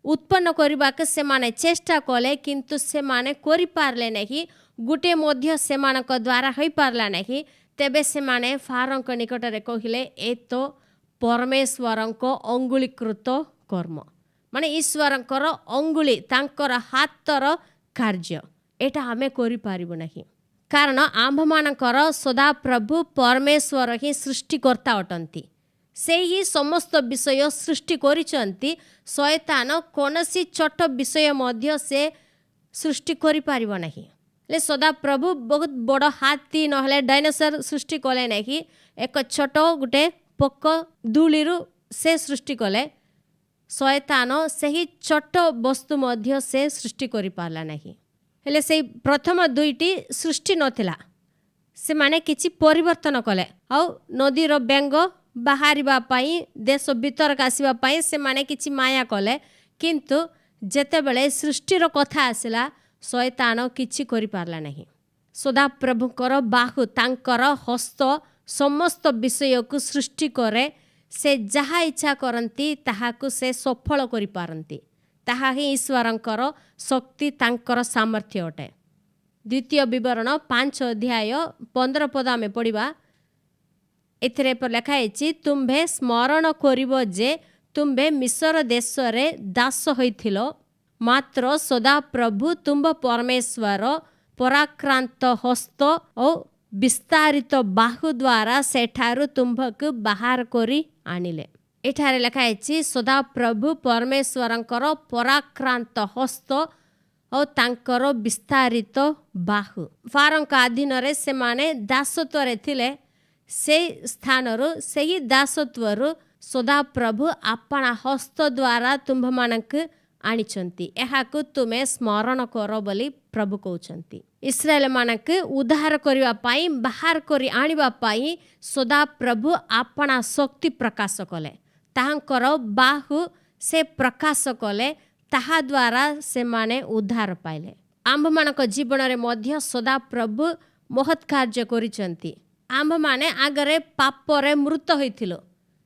उत्पन्न करबा के से माने चेष्टा कले किंतु से माने करि पारले नहीं गुटे मध्य से मानक द्वारा होई पारला नहीं तेबे से माने फारोंक निकट रे कहले ए तो परमेश्वरंक अंगुलीकृत कर्म माने ईश्वरंकर अंगुली तांकर हातर କାର୍ଯ୍ୟ ଏଇଟା ଆମେ କରିପାରିବୁ ନାହିଁ। କାରଣ ଆମ୍ଭମାନଙ୍କର ସଦାପ୍ରଭୁ ପରମେଶ୍ୱର ହିଁ ସୃଷ୍ଟିକର୍ତ୍ତା ଅଟନ୍ତି। ସେ ହିଁ ସମସ୍ତ ବିଷୟ ସୃଷ୍ଟି କରିଛନ୍ତି। ଶୟତାନ କୌଣସି ଛୋଟ ବିଷୟ ମଧ୍ୟ ସେ ସୃଷ୍ଟି କରିପାରିବ ନାହିଁ। ହେଲେ ସଦାପ୍ରଭୁ ବହୁତ ବଡ଼ ହାତୀ ନହେଲେ ଡାଇନୋସର ସୃଷ୍ଟି କଲେ ନାହିଁ। ଏକ ଛୋଟ ଗୋଟେ ପୋକ ଧୂଳିରୁ ସେ ସୃଷ୍ଟି କଲେ। ଶୟତାନ ସେହି ଛୋଟ ବସ୍ତୁ ମଧ୍ୟ ସେ ସୃଷ୍ଟି କରିପାରିଲା ନାହିଁ। ହେଲେ ସେଇ ପ୍ରଥମ ଦୁଇଟି ସୃଷ୍ଟି ନଥିଲା, ସେମାନେ କିଛି ପରିବର୍ତ୍ତନ କଲେ। ଆଉ ନଦୀର ବେଙ୍ଗ ବାହାରିବା ପାଇଁ, ଦେଶ ଭିତରକୁ ଆସିବା ପାଇଁ ସେମାନେ କିଛି ମାୟା କଲେ। କିନ୍ତୁ ଯେତେବେଳେ ସୃଷ୍ଟିର କଥା ଆସିଲା, ଶୟତାନ କିଛି କରିପାରିଲା ନାହିଁ। ସଦାପ୍ରଭୁଙ୍କର ବାହୁ, ତାଙ୍କର ହସ୍ତ ସମସ୍ତ ବିଷୟକୁ ସୃଷ୍ଟି କରେ। ସେ ଯାହା ଇଚ୍ଛା କରନ୍ତି ତାହାକୁ ସେ ସଫଳ କରିପାରନ୍ତି। ତାହା ହିଁ ଈଶ୍ୱରଙ୍କର ଶକ୍ତି, ତାଙ୍କର ସାମର୍ଥ୍ୟ ଅଟେ। ଦ୍ୱିତୀୟ ବିବରଣ 5 ଅଧ୍ୟାୟ 15 ପଦ ଆମେ ପଢ଼ିବା। ଏଥିରେ ଲେଖା ହେଇଛି, ତୁମ୍ଭେ ସ୍ମରଣ କରିବ ଯେ ତୁମ୍ଭେ ମିଶ୍ର ଦେଶରେ ଦାସ ହୋଇଥିଲ, ମାତ୍ର ସଦାପ୍ରଭୁ ତୁମ୍ଭ ପରମେଶ୍ୱର ପରାକ୍ରାନ୍ତ ହସ୍ତ ଓ ବିସ୍ତାରିତ ବାହୁ ଦ୍ୱାରା ସେଠାରୁ ତୁମ୍ଭକୁ ବାହାର କରି ଆଣିଲେ। ଏଠାରେ ଲେଖା ହେଇଛି ସଦାପ୍ରଭୁ ପରମେଶ୍ୱରଙ୍କର ପରାକ୍ରାନ୍ତ ହସ୍ତ ଓ ତାଙ୍କର ବିସ୍ତାରିତ ବାହୁ। ଫାରୋଙ୍କ ଅଧୀନରେ ସେମାନେ ଦାସତ୍ୱରେ ଥିଲେ। ସେହି ସ୍ଥାନରୁ, ସେହି ଦାସତ୍ୱରୁ ସଦାପ୍ରଭୁ ଆପଣା ହସ୍ତ ଦ୍ୱାରା ତୁମ୍ଭମାନଙ୍କୁ ଆଣିଛନ୍ତି। ଏହାକୁ ତୁମେ ସ୍ମରଣ କର ବୋଲି ପ୍ରଭୁ କହୁଛନ୍ତି। ଇସ୍ରାଏଲମାନଙ୍କୁ ଉଦ୍ଧାର କରିବା ପାଇଁ, ବାହାର କରି ଆଣିବା ପାଇଁ ସଦାପ୍ରଭୁ ଆପଣା ଶକ୍ତି ପ୍ରକାଶ କଲେ। ତାହାଙ୍କର ବାହୁ ସେ ପ୍ରକାଶ କଲେ, ତାହା ଦ୍ୱାରା ସେମାନେ ଉଦ୍ଧାର ପାଇଲେ। ଆମ୍ଭମାନଙ୍କ ଜୀବନରେ ମଧ୍ୟ ସଦାପ୍ରଭୁ ମହତ୍ କାର୍ଯ୍ୟ କରିଛନ୍ତି। ଆମ୍ଭମାନେ ଆଗରେ ପାପରେ ମୃତ ହୋଇଥିଲୁ।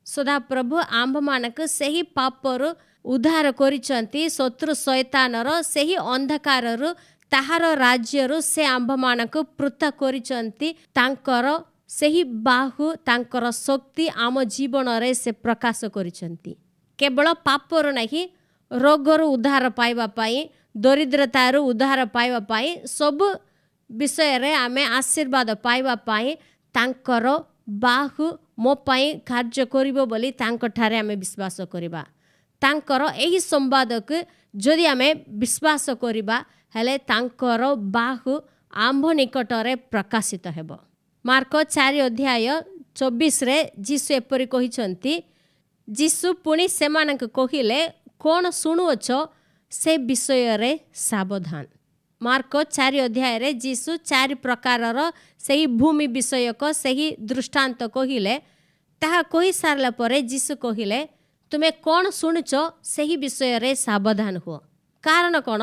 ସଦାପ୍ରଭୁ ଆମ୍ଭମାନଙ୍କୁ ସେହି ପାପରୁ ଉଦ୍ଧାର କରିଛନ୍ତି। ଶତ୍ରୁ ଶୟତାନର ସେହି ଅନ୍ଧକାରରୁ, ତାହାର ରାଜ୍ୟରୁ ସେ ଆମ୍ଭମାନଙ୍କୁ ପୃଥକ କରିଛନ୍ତି। ତାଙ୍କର ସେହି ବାହୁ, ତାଙ୍କର ଶକ୍ତି ଆମ ଜୀବନରେ ସେ ପ୍ରକାଶ କରିଛନ୍ତି। କେବଳ ପାପରୁ ନାହିଁ, ରୋଗରୁ ଉଦ୍ଧାର ପାଇବା ପାଇଁ, ଦରିଦ୍ରତାରୁ ଉଦ୍ଧାର ପାଇବା ପାଇଁ, ସବୁ ବିଷୟରେ ଆମେ ଆଶୀର୍ବାଦ ପାଇବା ପାଇଁ ତାଙ୍କର ବାହୁ ମୋ ପାଇଁ କାର୍ଯ୍ୟ କରିବ ବୋଲି ତାଙ୍କଠାରେ ଆମେ ବିଶ୍ୱାସ କରିବା। ତାଙ୍କର ଏହି ସମ୍ବାଦକୁ ଯଦି ଆମେ ବିଶ୍ୱାସ କରିବା, ହେଲେ ତାଙ୍କର ବାହୁ ଆମ୍ଭ ନିକଟରେ ପ୍ରକାଶିତ ହେବ। ମାର୍କ 4 ଅଧ୍ୟାୟ 24ରେ ଯୀଶୁ ଏପରି କହିଛନ୍ତି। ଯୀଶୁ ପୁଣି ସେମାନଙ୍କୁ କହିଲେ, କ'ଣ ଶୁଣୁଅଛ ସେ ବିଷୟରେ ସାବଧାନ। ମାର୍କ 4 ଅଧ୍ୟାୟରେ ଯୀଶୁ 4 ପ୍ରକାରର ସେହି ଭୂମି ବିଷୟକ ସେହି ଦୃଷ୍ଟାନ୍ତ କହିଲେ। ତାହା କହିସାରିଲା ପରେ ଯୀଶୁ କହିଲେ, ତୁମେ କ'ଣ ଶୁଣୁଛ ସେହି ବିଷୟରେ ସାବଧାନ ହୁଅ। କାରଣ କ'ଣ?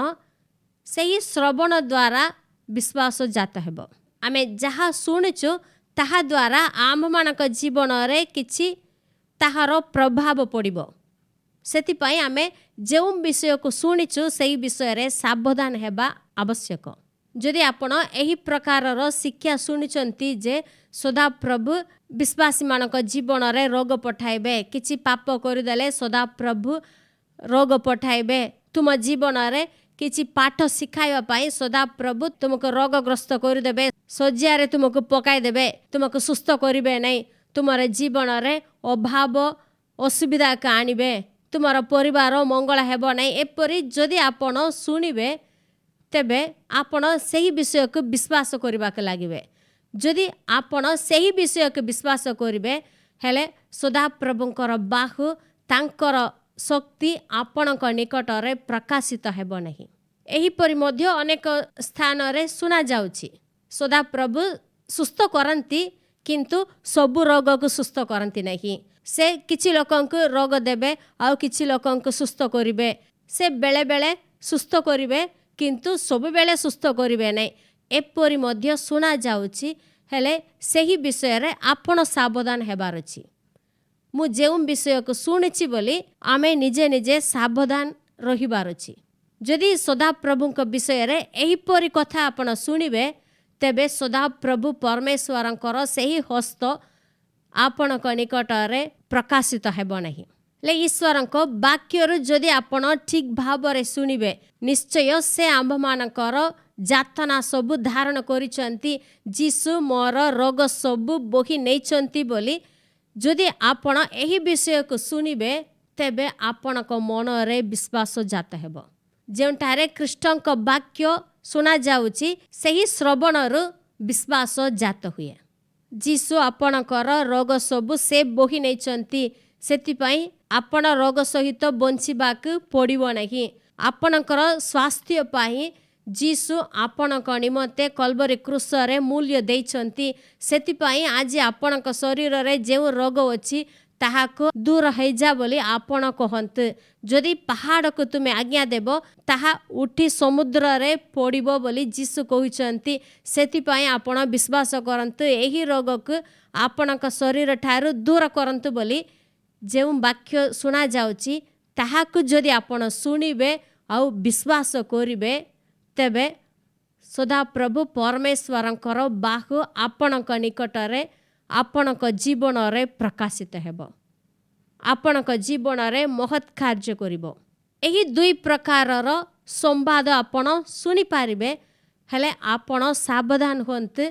ସେହି ଶ୍ରବଣ ଦ୍ୱାରା ବିଶ୍ୱାସ ଜାତ ହେବ। ଆମେ ଯାହା ଶୁଣୁଛୁ ତାହା ଦ୍ୱାରା ଆମ୍ଭମାନଙ୍କ ଜୀବନରେ କିଛି ତାହାର ପ୍ରଭାବ ପଡ଼ିବ। ସେଥିପାଇଁ ଆମେ ଯେଉଁ ବିଷୟକୁ ଶୁଣିଛୁ ସେହି ବିଷୟରେ ସାବଧାନ ହେବା ଆବଶ୍ୟକ। ଯଦି ଆପଣ ଏହି ପ୍ରକାରର ଶିକ୍ଷା ଶୁଣିଛନ୍ତି ଯେ ସଦାପ୍ରଭୁ ବିଶ୍ୱାସୀମାନଙ୍କ ଜୀବନରେ ରୋଗ ପଠାଇବେ, କିଛି ପାପ କରିଦେଲେ ସଦାପ୍ରଭୁ ରୋଗ ପଠାଇବେ, ତୁମ ଜୀବନରେ କିଛି ପାଠ ଶିଖାଇବା ପାଇଁ ସଦାପ୍ରଭୁ ତୁମକୁ ରୋଗଗ୍ରସ୍ତ କରିଦେବେ, ଶଯ୍ୟାରେ ତୁମକୁ ପକାଇଦେବେ, ତୁମକୁ ସୁସ୍ଥ କରିବେ ନାହିଁ, ତୁମର ଜୀବନରେ ଅଭାବ ଅସୁବିଧାକୁ ଆଣିବେ, ତୁମର ପରିବାର ମଙ୍ଗଳ ହେବ ନାହିଁ, ଏପରି ଯଦି ଆପଣ ଶୁଣିବେ, ତେବେ ଆପଣ ସେହି ବିଷୟକୁ ବିଶ୍ୱାସ କରିବାକୁ ଲାଗିବେ। ଯଦି ଆପଣ ସେହି ବିଷୟକୁ ବିଶ୍ୱାସ କରିବେ, ହେଲେ ସଦାପ୍ରଭୁଙ୍କର ବାହୁ, ତାଙ୍କର ଶକ୍ତି ଆପଣଙ୍କ ନିକଟରେ ପ୍ରକାଶିତ ହେବ ନାହିଁ। ଏହିପରି ମଧ୍ୟ ଅନେକ ସ୍ଥାନରେ ଶୁଣାଯାଉଛି ସଦାପ୍ରଭୁ ସୁସ୍ଥ କରନ୍ତି, କିନ୍ତୁ ସବୁ ରୋଗକୁ ସୁସ୍ଥ କରନ୍ତି ନାହିଁ। ସେ କିଛି ଲୋକଙ୍କୁ ରୋଗ ଦେବେ, ଆଉ କିଛି ଲୋକଙ୍କୁ ସୁସ୍ଥ କରିବେ। ସେ ବେଳେବେଳେ ସୁସ୍ଥ କରିବେ, କିନ୍ତୁ ସବୁବେଳେ ସୁସ୍ଥ କରିବେ ନାହିଁ। ଏପରି ମଧ୍ୟ ଶୁଣାଯାଉଛି। ହେଲେ ସେହି ବିଷୟରେ ଆପଣ ସାବଧାନ ହେବାର ଅଛି। ମୁଁ ଯେଉଁ ବିଷୟକୁ ଶୁଣିଛି ବୋଲି ଆମେ ନିଜେ ନିଜେ ସାବଧାନ ରହିବାର ଅଛି। ଯଦି ସଦାପ୍ରଭୁଙ୍କ ବିଷୟରେ ଏହିପରି କଥା ଆପଣ ଶୁଣିବେ, ତେବେ ସଦାପ୍ରଭୁ ପରମେଶ୍ୱରଙ୍କର ସେହି ହସ୍ତ ଆପଣଙ୍କ ନିକଟରେ ପ୍ରକାଶିତ ହେବ ନାହିଁ। ले ईश्वरଙ୍କ ବାକ୍ୟରୁ ଯଦି ଆପଣ ଠିକ୍ ଭାବରେ ଶୁଣିବେ ନିଶ୍ଚୟ ସେ ଆମ୍ଭମାନଙ୍କର ଯାତନା ସବୁ ଧାରଣ କରିଛନ୍ତି ଯୀଶୁ ମୋର ରୋଗ ସବୁ ବୋହି ନେଇଛନ୍ତି ବୋଲି ଯଦି ଆପଣ ଏହି ବିଷୟକୁ ଶୁଣିବେ ତେବେ ଆପଣଙ୍କ ମନରେ ବିଶ୍ୱାସ ଜାତ ହେବ। ଯେଉଁଠାରେ ଖ୍ରୀଷ୍ଟଙ୍କ ବାକ୍ୟ ଶୁଣାଯାଉଛି ସେହି ଶ୍ରବଣରୁ ବିଶ୍ୱାସ ଜାତ ହୁଏ। ଯୀଶୁ ଆପଣଙ୍କର ରୋଗ ସବୁ ସେ ବୋହି ନେଇଛନ୍ତି, ସେଥିପାଇଁ ଆପଣ ରୋଗ ସହିତ ବଞ୍ଚିବାକୁ ପଡ଼ିବ ନାହିଁ। ଆପଣଙ୍କର ସ୍ୱାସ୍ଥ୍ୟ ପାଇଁ ଯୀଶୁ ଆପଣଙ୍କ ନିମନ୍ତେ କଲବରୀ କ୍ରୁଶରେ ମୂଲ୍ୟ ଦେଇଛନ୍ତି। ସେଥିପାଇଁ ଆଜି ଆପଣଙ୍କ ଶରୀରରେ ଯେଉଁ ରୋଗ ଅଛି ତାହାକୁ ଦୂର ହେଇଯା ବୋଲି ଆପଣ କହନ୍ତୁ। ଯଦି ପାହାଡ଼କୁ ତୁମେ ଆଜ୍ଞା ଦେବ ତାହା ଉଠି ସମୁଦ୍ରରେ ପଡ଼ିବ ବୋଲି ଯୀଶୁ କହୁଛନ୍ତି। ସେଥିପାଇଁ ଆପଣ ବିଶ୍ୱାସ କରନ୍ତୁ, ଏହି ରୋଗକୁ ଆପଣଙ୍କ ଶରୀର ଠାରୁ ଦୂର କରନ୍ତୁ ବୋଲି ଯେଉଁ ବାକ୍ୟ ଶୁଣାଯାଉଛି ତାହାକୁ ଯଦି ଆପଣ ଶୁଣିବେ ଆଉ ବିଶ୍ୱାସ କରିବେ ତେବେ ସଦାପ୍ରଭୁ ପରମେଶ୍ୱରଙ୍କର ବାହୁ ଆପଣଙ୍କ ନିକଟରେ ଆପଣଙ୍କ ଜୀବନରେ ପ୍ରକାଶିତ ହେବ, ଆପଣଙ୍କ ଜୀବନରେ ମହତ୍ କାର୍ଯ୍ୟ କରିବ। ଏହି ଦୁଇ ପ୍ରକାରର ସମ୍ବାଦ ଆପଣ ଶୁଣିପାରିବେ, ହେଲେ ଆପଣ ସାବଧାନ ହୁଅନ୍ତୁ।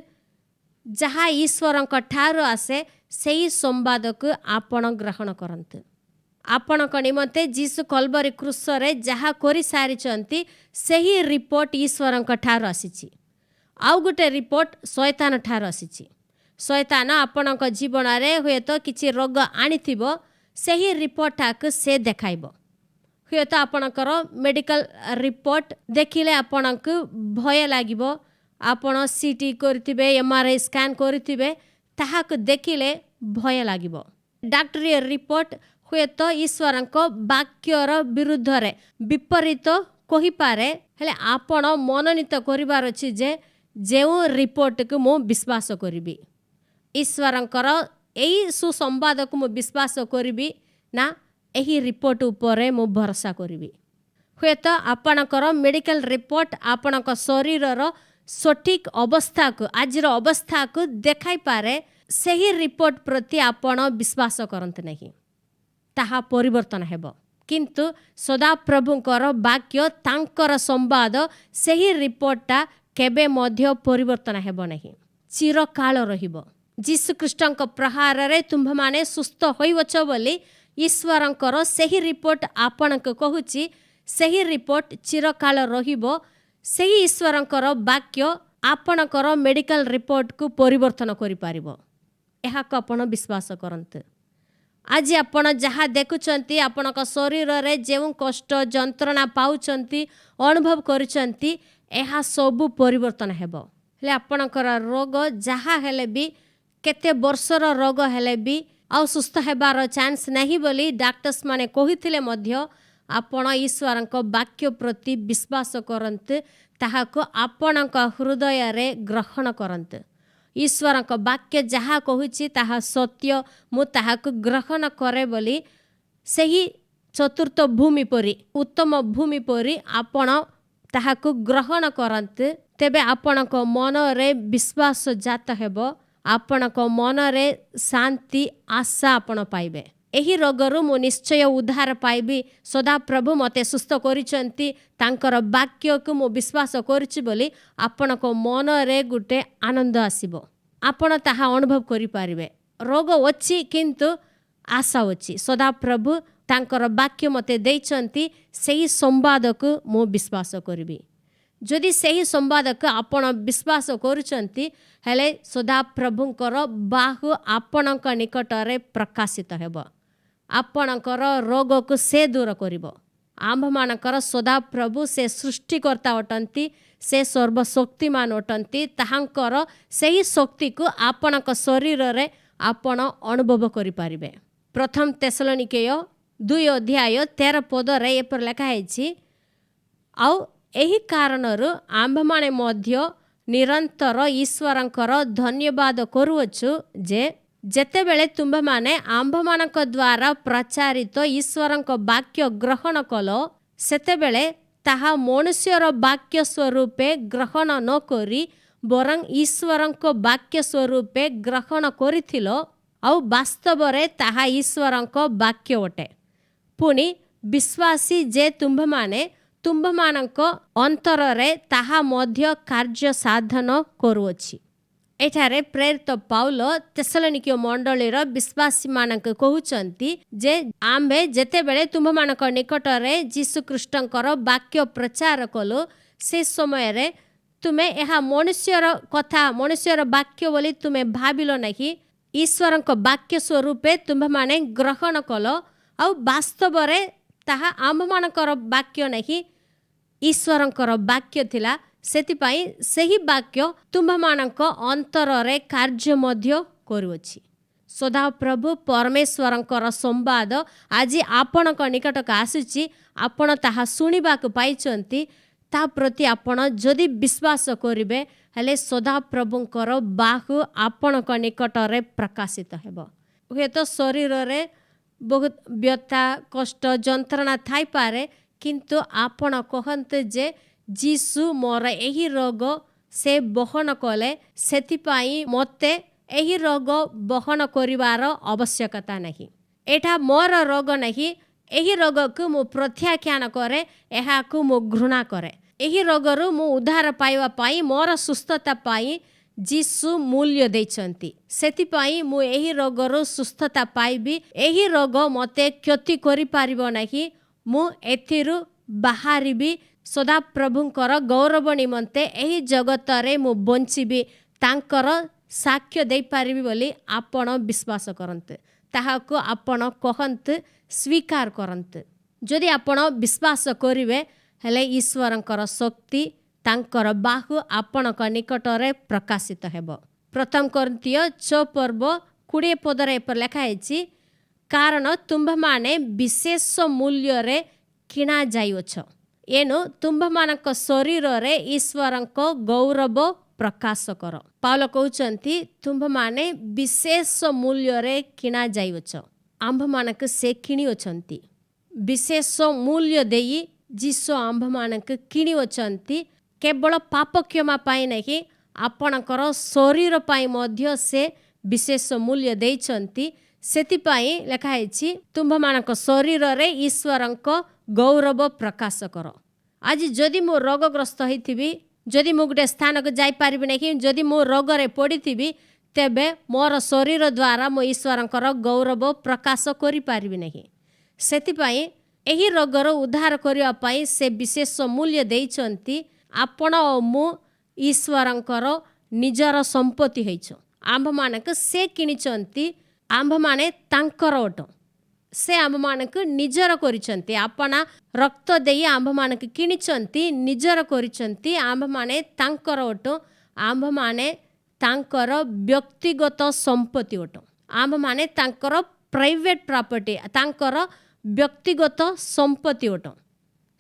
ଯାହା ଈଶ୍ୱରଙ୍କ ଠାରୁ ଆସେ ସେହି ସମ୍ବାଦକୁ ଆପଣ ଗ୍ରହଣ କରନ୍ତୁ। ଆପଣଙ୍କ ନିମନ୍ତେ ଯୀଶୁ କଲବରୀ କ୍ରୁଶରେ ଯାହା କରିସାରିଛନ୍ତି ସେହି ରିପୋର୍ଟ ଈଶ୍ୱରଙ୍କ ଠାରୁ ଆସିଛି। ଆଉ ଗୋଟେ ରିପୋର୍ଟ ଶୟତାନ ଠାରୁ ଆସିଛି। ଶୟତାନ ଆପଣଙ୍କ ଜୀବନରେ ହୁଏତ କିଛି ରୋଗ ଆଣିଥିବ, ସେହି ରିପୋର୍ଟଟାକୁ ସେ ଦେଖାଇବ। ହୁଏତ ଆପଣଙ୍କର ମେଡ଼ିକାଲ ରିପୋର୍ଟ ଦେଖିଲେ ଆପଣଙ୍କୁ ଭୟ ଲାଗିବ। ଆପଣ CT କରିଥିବେ, MRI ସ୍କାନ୍ କରିଥିବେ, ତାହାକୁ ଦେଖିଲେ ଭୟ ଲାଗିବ। ଡାକ୍ତରୀ ରିପୋର୍ଟ ହୁଏତ ଈଶ୍ୱରଙ୍କ ବାକ୍ୟର ବିରୁଦ୍ଧରେ ବିପରୀତ କହିପାରେ, ହେଲେ ଆପଣ ମନୋନୀତ କରିବାର ଅଛି ଯେ ଯେଉଁ ରିପୋର୍ଟକୁ ମୁଁ ବିଶ୍ୱାସ କରିବି, ଈଶ୍ୱରଙ୍କର ଏହି ସୁସମ୍ବାଦକୁ ମୁଁ ବିଶ୍ୱାସ କରିବି ନା ଏହି ରିପୋର୍ଟ ଉପରେ ମୁଁ ଭରସା କରିବି। ହୁଏତ ଆପଣଙ୍କର ମେଡ଼ିକାଲ ରିପୋର୍ଟ ଆପଣଙ୍କ ଶରୀରର ସଠିକ୍ ଅବସ୍ଥାକୁ, ଆଜିର ଅବସ୍ଥାକୁ ଦେଖାଇପାରେ, ସେହି ରିପୋର୍ଟ ପ୍ରତି ଆପଣ ବିଶ୍ୱାସ କରନ୍ତୁ ନାହିଁ, ତାହା ପରିବର୍ତ୍ତନ ହେବ। କିନ୍ତୁ ସଦାପ୍ରଭୁଙ୍କର ବାକ୍ୟ, ତାଙ୍କର ସମ୍ବାଦ, ସେହି ରିପୋର୍ଟଟା କେବେ ମଧ୍ୟ ପରିବର୍ତ୍ତନ ହେବ ନାହିଁ, ଚିରକାଳ ରହିବ। ଯୀଶୁଖ୍ରୀଷ୍ଟଙ୍କ ପ୍ରହାରରେ ତୁମ୍ଭମାନେ ସୁସ୍ଥ ହୋଇଅଛ ବୋଲି ଈଶ୍ୱରଙ୍କର ସେହି ରିପୋର୍ଟ ଆପଣଙ୍କୁ କହୁଛି, ସେହି ରିପୋର୍ଟ ଚିରକାଳ ରହିବ। ସେହି ଈଶ୍ୱରଙ୍କର ବାକ୍ୟ ଆପଣଙ୍କର ମେଡ଼ିକାଲ ରିପୋର୍ଟକୁ ପରିବର୍ତ୍ତନ କରିପାରିବ। ଏହାକୁ ଆପଣ ବିଶ୍ୱାସ କରନ୍ତୁ। ଆଜି ଆପଣ ଯାହା ଦେଖୁଛନ୍ତି, ଆପଣଙ୍କ ଶରୀରରେ ଯେଉଁ କଷ୍ଟ ଯନ୍ତ୍ରଣା ପାଉଛନ୍ତି, ଅନୁଭବ କରୁଛନ୍ତି, ଏହା ସବୁ ପରିବର୍ତ୍ତନ ହେବ। ହେଲେ ଆପଣଙ୍କର ରୋଗ ଯାହା ହେଲେ ବି, କେତେ ବର୍ଷର ରୋଗ ହେଲେ ବି ଆଉ ସୁସ୍ଥ ହେବାର ଚାନ୍ସ ନାହିଁ ବୋଲି ଡାକ୍ତର୍ସ ମାନେ କହିଥିଲେ ମଧ୍ୟ ଆପଣ ଈଶ୍ୱରଙ୍କ ବାକ୍ୟ ପ୍ରତି ବିଶ୍ୱାସ କରନ୍ତୁ, ତାହାକୁ ଆପଣଙ୍କ ହୃଦୟରେ ଗ୍ରହଣ କରନ୍ତୁ। ଈଶ୍ୱରଙ୍କ ବାକ୍ୟ ଯାହା କହୁଛି ତାହା ସତ୍ୟ, ମୁଁ ତାହାକୁ ଗ୍ରହଣ କରେ ବୋଲି ସେହି ଚତୁର୍ଥ ଭୂମି ପରି, ଉତ୍ତମ ଭୂମି ପରି ଆପଣ ତାହାକୁ ଗ୍ରହଣ କରନ୍ତୁ। ତେବେ ଆପଣଙ୍କ ମନରେ ବିଶ୍ୱାସ ଜାତ ହେବ, ଆପଣଙ୍କ ମନରେ ଶାନ୍ତି, ଆଶା ଆପଣ ପାଇବେ। ଏହି ରୋଗରୁ ମୁଁ ନିଶ୍ଚୟ ଉଦ୍ଧାର ପାଇବି, ସଦାପ୍ରଭୁ ମୋତେ ସୁସ୍ଥ କରିଛନ୍ତି, ତାଙ୍କର ବାକ୍ୟକୁ ମୁଁ ବିଶ୍ୱାସ କରୁଛି ବୋଲି ଆପଣଙ୍କ ମନରେ ଗୋଟେ ଆନନ୍ଦ ଆସିବ। ଆପଣ ତାହା ଅନୁଭବ କରିପାରିବେ। ରୋଗ ଅଛି କିନ୍ତୁ ଆଶା ଅଛି। ସଦାପ୍ରଭୁ ତାଙ୍କର ବାକ୍ୟ ମୋତେ ଦେଇଛନ୍ତି, ସେହି ସମ୍ବାଦକୁ ମୁଁ ବିଶ୍ୱାସ କରିବି। ଯଦି ସେହି ସମ୍ବାଦକୁ ଆପଣ ବିଶ୍ୱାସ କରୁଛନ୍ତି, ହେଲେ ସଦାପ୍ରଭୁଙ୍କର ବାହୁ ଆପଣଙ୍କ ନିକଟରେ ପ୍ରକାଶିତ ହେବ। ଆପଣଙ୍କର ରୋଗକୁ ସେ ଦୂର କରିବ। ଆମ୍ଭମାନଙ୍କର ସଦାପ୍ରଭୁ ସେ ସୃଷ୍ଟିକର୍ତ୍ତା ଅଟନ୍ତି, ସେ ସର୍ବଶକ୍ତିମାନ ଅଟନ୍ତି। ତାହାଙ୍କର ସେହି ଶକ୍ତିକୁ ଆପଣଙ୍କ ଶରୀରରେ ଆପଣ ଅନୁଭବ କରିପାରିବେ। ପ୍ରଥମ ତେସଲୋନିକେୟ 2:13 ଏପରି ଲେଖା ହେଇଛି, ଆଉ ଏହି କାରଣରୁ ଆମ୍ଭମାନେ ମଧ୍ୟ ନିରନ୍ତର ଈଶ୍ୱରଙ୍କର ଧନ୍ୟବାଦ କରୁଅଛୁ ଯେ ଯେତେବେଳେ ତୁମ୍ଭମାନେ ଆମ୍ଭମାନଙ୍କ ଦ୍ୱାରା ପ୍ରଚାରିତ ଈଶ୍ୱରଙ୍କ ବାକ୍ୟ ଗ୍ରହଣ କଲ, ସେତେବେଳେ ତାହା ମନୁଷ୍ୟର ବାକ୍ୟ ସ୍ୱରୂପେ ଗ୍ରହଣ ନ କରି ବରଂ ଈଶ୍ୱରଙ୍କ ବାକ୍ୟ ସ୍ୱରୂପେ ଗ୍ରହଣ କରିଥିଲ, ଆଉ ବାସ୍ତବରେ ତାହା ଈଶ୍ୱରଙ୍କ ବାକ୍ୟ ଅଟେ। ପୁଣି ବିଶ୍ୱାସୀ ଯେ ତୁମ୍ଭମାନଙ୍କ ଅନ୍ତରରେ ତାହା ମଧ୍ୟ କାର୍ଯ୍ୟ ସାଧନ କରୁଅଛି। ଏଠାରେ ପ୍ରେରିତ ପାଉଲ ତେସଲୋନିକୀୟ ମଣ୍ଡଳୀର ବିଶ୍ୱାସୀମାନଙ୍କୁ କହୁଛନ୍ତି ଯେ ଆମ୍ଭେ ଯେତେବେଳେ ତୁମ୍ଭମାନଙ୍କ ନିକଟରେ ଯୀଶୁଖ୍ରୀଷ୍ଟଙ୍କର ବାକ୍ୟ ପ୍ରଚାର କଲୁ, ସେ ସମୟରେ ତୁମେ ଏହା ମନୁଷ୍ୟର ବାକ୍ୟ ବୋଲି ତୁମେ ଭାବିଲ ନାହିଁ, ଈଶ୍ୱରଙ୍କ ବାକ୍ୟ ସ୍ୱରୂପେ ତୁମ୍ଭେମାନେ ଗ୍ରହଣ କଲ। ଆଉ ବାସ୍ତବରେ ତାହା ଆମ୍ଭମାନଙ୍କର ବାକ୍ୟ ନାହିଁ, ଈଶ୍ୱରଙ୍କର ବାକ୍ୟ ଥିଲା। ସେଥିପାଇଁ ସେହି ବାକ୍ୟ ତୁମ୍ଭମାନଙ୍କ ଅନ୍ତରରେ କାର୍ଯ୍ୟ ମଧ୍ୟ କରୁଅଛି। ସଦାପ୍ରଭୁ ପରମେଶ୍ୱରଙ୍କର ସମ୍ବାଦ ଆଜି ଆପଣଙ୍କ ନିକଟକୁ ଆସୁଛି, ଆପଣ ତାହା ଶୁଣିବାକୁ ପାଇଛନ୍ତି। ତା ପ୍ରତି ଆପଣ ଯଦି ବିଶ୍ୱାସ କରିବେ, ହେଲେ ସଦାପ୍ରଭୁଙ୍କର ବାହୁ ଆପଣଙ୍କ ନିକଟରେ ପ୍ରକାଶିତ ହେବ। ହୁଏତ ଶରୀରରେ ବହୁତ ବ୍ୟଥା, କଷ୍ଟ, ଯନ୍ତ୍ରଣା ଥାଇପାରେ, କିନ୍ତୁ ଆପଣ କହନ୍ତି ଯେ ଯୀଶୁ ମୋର ଏହି ରୋଗ ସେ ବହନ କଲେ, ସେଥିପାଇଁ ମୋତେ ଏହି ରୋଗ ବହନ କରିବାର ଆବଶ୍ୟକତା ନାହିଁ। ଏଇଟା ମୋର ରୋଗ ନାହିଁ, ଏହି ରୋଗକୁ ମୁଁ ପ୍ରତ୍ୟାଖ୍ୟାନ କରେ, ଏହାକୁ ମୁଁ ଘୃଣା କରେ। ଏହି ରୋଗରୁ ମୁଁ ଉଦ୍ଧାର ପାଇବା ପାଇଁ, ମୋର ସୁସ୍ଥତା ପାଇଁ ଯୀଶୁ ମୂଲ୍ୟ ଦେଇଛନ୍ତି। ସେଥିପାଇଁ ମୁଁ ଏହି ରୋଗରୁ ସୁସ୍ଥତା ପାଇବି। ଏହି ରୋଗ ମୋତେ କ୍ଷତି କରିପାରିବ ନାହିଁ। ମୁଁ ଏଥିରୁ ବାହାରିବି। ସଦାପ୍ରଭୁଙ୍କର ଗୌରବ ନିମନ୍ତେ ଏହି ଜଗତରେ ମୁଁ ବଞ୍ଚିବି, ତାଙ୍କର ସାକ୍ଷ୍ୟ ଦେଇପାରିବି ବୋଲି ଆପଣ ବିଶ୍ୱାସ କରନ୍ତୁ। ତାହାକୁ ଆପଣ କହନ୍ତୁ, ସ୍ୱୀକାର କରନ୍ତୁ। ଯଦି ଆପଣ ବିଶ୍ୱାସ କରିବେ, ହେଲେ ଈଶ୍ୱରଙ୍କର ଶକ୍ତି, ତାଙ୍କର ବାହୁ ଆପଣଙ୍କ ନିକଟରେ ପ୍ରକାଶିତ ହେବ। 1 କରିନ୍ଥିୟ 6:20 ଏପରି ଲେଖା ହେଇଛି, କାରଣ ତୁମ୍ଭମାନେ ବିଶେଷ ମୂଲ୍ୟରେ କିଣା ଯାଇଅଛ, ଏଣୁ ତୁମ୍ଭମାନଙ୍କ ଶରୀରରେ ଈଶ୍ୱରଙ୍କ ଗୌରବ ପ୍ରକାଶ କର। ପାଉଲ କହୁଛନ୍ତି, ତୁମ୍ଭମାନେ ବିଶେଷ ମୂଲ୍ୟରେ କିଣା ଯାଇଅଛ। ଆମ୍ଭମାନଙ୍କୁ ସେ କିଣିଅଛନ୍ତି। ବିଶେଷ ମୂଲ୍ୟ ଦେଇ ଯୀଶୁ ଆମ୍ଭମାନଙ୍କୁ କିଣିଅଛନ୍ତି। କେବଳ ପାପ କ୍ଷମା ପାଇଁ ନାହିଁ, ଆପଣଙ୍କର ଶରୀର ପାଇଁ ମଧ୍ୟ ସେ ବିଶେଷ ମୂଲ୍ୟ ଦେଇଛନ୍ତି। ସେଥିପାଇଁ ଲେଖା ହେଇଛି, ତୁମ୍ଭମାନଙ୍କ ଶରୀରରେ ଈଶ୍ୱରଙ୍କ ଗୌରବ ପ୍ରକାଶ କର। ଆଜି ଯଦି ମୁଁ ରୋଗଗ୍ରସ୍ତ ହେଇଥିବି, ଯଦି ମୁଁ ଗୋଟେ ସ୍ଥାନକୁ ଯାଇପାରିବି ନାହିଁ, ଯଦି ମୁଁ ରୋଗରେ ପଡ଼ିଥିବି, ତେବେ ମୋର ଶରୀର ଦ୍ୱାରା ମୁଁ ଈଶ୍ୱରଙ୍କର ଗୌରବ ପ୍ରକାଶ କରିପାରିବି ନାହିଁ। ସେଥିପାଇଁ ଏହି ରୋଗର ଉଦ୍ଧାର କରିବା ପାଇଁ ସେ ବିଶେଷ ମୂଲ୍ୟ ଦେଇଛନ୍ତି। ଆପଣ ଓ ମୁଁ ଈଶ୍ୱରଙ୍କର ନିଜର ସମ୍ପତ୍ତି ହେଇଛୁ। ଆମ୍ଭମାନଙ୍କୁ ସେ କିଣିଛନ୍ତି, ଆମ୍ଭମାନେ ତାଙ୍କର ଅଟୁ। ସେ ଆମ୍ଭମାନଙ୍କୁ ନିଜର କରିଛନ୍ତି। ଆପଣା ରକ୍ତ ଦେଇ ଆମ୍ଭମାନଙ୍କୁ କିଣିଛନ୍ତି, ନିଜର କରିଛନ୍ତି। ଆମ୍ଭମାନେ ତାଙ୍କର ଅଟୁ। ଆମ୍ଭମାନେ ତାଙ୍କର ବ୍ୟକ୍ତିଗତ ସମ୍ପତ୍ତି ଅଟୁ। ଆମ୍ଭମାନେ ତାଙ୍କର ପ୍ରାଇଭେଟ୍ ପ୍ରପର୍ଟି, ତାଙ୍କର ବ୍ୟକ୍ତିଗତ ସମ୍ପତ୍ତି ଅଟୁ।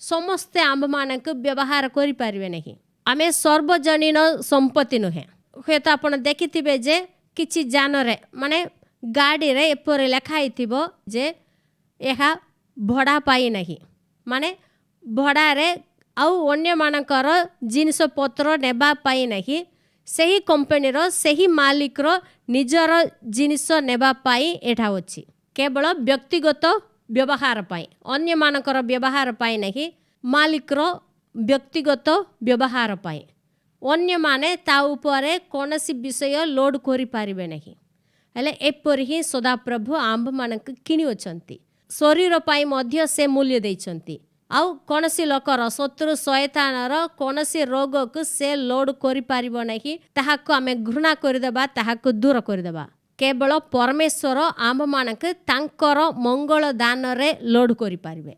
ସମସ୍ତେ ଆମ୍ଭମାନଙ୍କୁ ବ୍ୟବହାର କରିପାରିବେ ନାହିଁ। ଆମେ ସର୍ବଜନୀନ ସମ୍ପତ୍ତି ନୁହେଁ। ହୁଏତ ଆପଣ ଦେଖିଥିବେ ଯେ କିଛି ଯାନରେ, ମାନେ ଗାଡ଼ିରେ ଏପରି ଲେଖା ହେଇଥିବ ଯେ ଏହା ଭଡ଼ା ପାଇ ନାହିଁ, ମାନେ ଭଡ଼ାରେ ଆଉ ଅନ୍ୟମାନଙ୍କର ଜିନିଷପତ୍ର ନେବା ପାଇଁ ନାହିଁ। ସେହି କମ୍ପାନୀର, ସେହି ମାଲିକର ନିଜର ଜିନିଷ ନେବା ପାଇଁ ଏଠା ଅଛି। କେବଳ ବ୍ୟକ୍ତିଗତ ବ୍ୟବହାର ପାଇଁ, ଅନ୍ୟମାନଙ୍କର ବ୍ୟବହାର ପାଇଁ ନାହିଁ, ମାଲିକର ବ୍ୟକ୍ତିଗତ ବ୍ୟବହାର ପାଇଁ। ଅନ୍ୟମାନେ ତା ଉପରେ କୌଣସି ବିଷୟ ଲୋଡ୍ କରିପାରିବେ ନାହିଁ। ହେଲେ ଏପରି ହିଁ ସଦାପ୍ରଭୁ ଆମ୍ଭମାନଙ୍କୁ କିଣିଅଛନ୍ତି। ଶରୀର ପାଇଁ ମଧ୍ୟ ସେ ମୂଲ୍ୟ ଦେଇଛନ୍ତି। ଆଉ କୌଣସି ଲୋକର, ଶତ୍ରୁ ଶୟତାନର କୌଣସି ରୋଗକୁ ସେ ଲୋଡ୍ କରିପାରିବ ନାହିଁ। ତାହାକୁ ଆମେ ଘୃଣା କରିଦେବା, ତାହାକୁ ଦୂର କରିଦେବା। କେବଳ ପରମେଶ୍ୱର ଆମ୍ଭମାନଙ୍କୁ ତାଙ୍କର ମଙ୍ଗଳ ଦାନରେ ଲୋଡ୍ କରିପାରିବେ।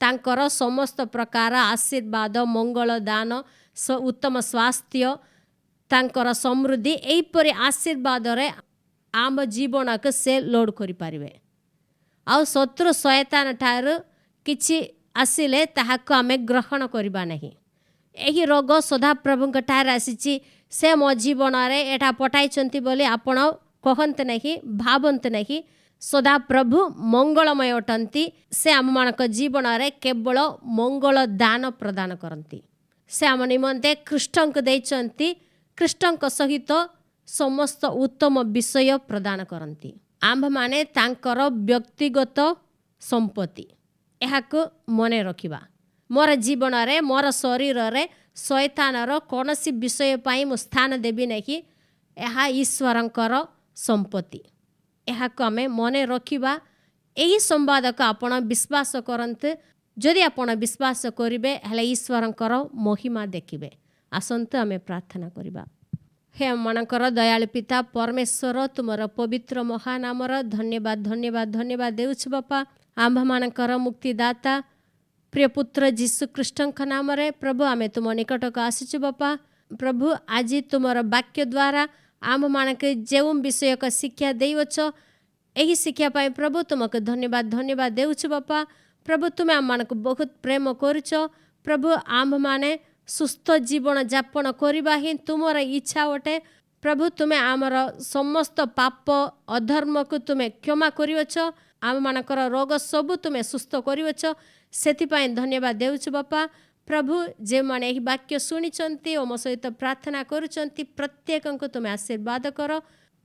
ତାଙ୍କର ସମସ୍ତ ପ୍ରକାର ଆଶୀର୍ବାଦ, ମଙ୍ଗଳ ଦାନ, ଉତ୍ତମ ସ୍ୱାସ୍ଥ୍ୟ, ତାଙ୍କର ସମୃଦ୍ଧି, ଏହିପରି ଆଶୀର୍ବାଦରେ ଆମ ଜୀବନକୁ ସେ ଲୋଡ୍ କରିପାରିବେ। ଆଉ ଶତ୍ରୁ ଶୟତାନ ଠାରୁ କିଛି ଆସିଲେ ତାହାକୁ ଆମେ ଗ୍ରହଣ କରିବା ନାହିଁ। ଏହି ରୋଗ ସଦାପ୍ରଭୁଙ୍କ ଠାରେ ଆସିଛି, ସେ ମୋ ଜୀବନରେ ଏଟା ପଠାଇଛନ୍ତି ବୋଲି ଆପଣ କହନ୍ତୁ ନାହିଁ, ଭାବନ୍ତୁ ନାହିଁ। ସଦାପ୍ରଭୁ ମଙ୍ଗଳମୟ ଅଟନ୍ତି। ସେ ଆମମାନଙ୍କ ଜୀବନରେ କେବଳ ମଙ୍ଗଳ ଦାନ ପ୍ରଦାନ କରନ୍ତି। ସେ ଆମ ନିମନ୍ତେ ଖ୍ରୀଷ୍ଟଙ୍କୁ ଦେଇଛନ୍ତି। ଖ୍ରୀଷ୍ଟଙ୍କ ସହିତ ସମସ୍ତ ଉତ୍ତମ ବିଷୟ ପ୍ରଦାନ କରନ୍ତି। ଆମ୍ଭମାନେ ତାଙ୍କର ବ୍ୟକ୍ତିଗତ ସମ୍ପତ୍ତି। ଏହାକୁ ମନେ ରଖିବା। ମୋର ଜୀବନରେ ମୋର ଶରୀରରେ ଶୈତାନର କୌଣସି ବିଷୟ ପାଇଁ ମୁଁ ସ୍ଥାନ ଦେବି ନାହିଁ। ଏହା ଈଶ୍ୱରଙ୍କର ସମ୍ପତ୍ତି। ଏହାକୁ ଆମେ ମନେ ରଖିବା। ଏହି ସମ୍ବାଦକୁ ଆପଣ ବିଶ୍ୱାସ କରନ୍ତୁ। ଯଦି ଆପଣ ବିଶ୍ୱାସ କରିବେ ହେଲେ ଈଶ୍ୱରଙ୍କର ମହିମା ଦେଖିବେ। ଆସନ୍ତୁ ଆମେ ପ୍ରାର୍ଥନା କରିବା। ହେ ଆମମାନଙ୍କର ଦୟାଳୁ ପିତା ପରମେଶ୍ୱର, ତୁମର ପବିତ୍ର ମହାନାମର ଧନ୍ୟବାଦ ଧନ୍ୟବାଦ ଧନ୍ୟବାଦ ଦେଉଛୁ ବାପା। ଆମ୍ଭମାନଙ୍କର ମୁକ୍ତିଦାତା ପ୍ରିୟ ପୁତ୍ର ଯୀଶୁଖ୍ରୀଷ୍ଟଙ୍କ ନାମରେ ପ୍ରଭୁ ଆମେ ତୁମ ନିକଟକୁ ଆସିଛୁ ବାପା। ପ୍ରଭୁ ଆଜି ତୁମର ବାକ୍ୟ ଦ୍ୱାରା ଆମ୍ଭମାନଙ୍କୁ ଯେଉଁ ବିଷୟକ ଶିକ୍ଷା ଦେଇଅଛ, ଏହି ଶିକ୍ଷା ପାଇଁ ପ୍ରଭୁ ତୁମକୁ ଧନ୍ୟବାଦ ଧନ୍ୟବାଦ ଦେଉଛୁ ବାପା। ପ୍ରଭୁ ତୁମେ ଆମମାନଙ୍କୁ ବହୁତ ପ୍ରେମ କରୁଛ। ପ୍ରଭୁ ଆମ୍ଭମାନେ ସୁସ୍ଥ ଜୀବନ ଯାପନ କରିବା ହିଁ ତୁମର ଇଚ୍ଛା ଅଟେ। ପ୍ରଭୁ ତୁମେ ଆମର ସମସ୍ତ ପାପ ଅଧର୍ମକୁ ତୁମେ କ୍ଷମା କରିଅଛ। ଆମମାନଙ୍କର ରୋଗ ସବୁ ତୁମେ ସୁସ୍ଥ କରିଅଛ। ସେଥିପାଇଁ ଧନ୍ୟବାଦ ଦେଉଛୁ ବାପା। ପ୍ରଭୁ ଯେଉଁମାନେ ଏହି ବାକ୍ୟ ଶୁଣିଛନ୍ତି ଓ ମୋ ସହିତ ପ୍ରାର୍ଥନା କରୁଛନ୍ତି ପ୍ରତ୍ୟେକଙ୍କୁ ତୁମେ ଆଶୀର୍ବାଦ କର।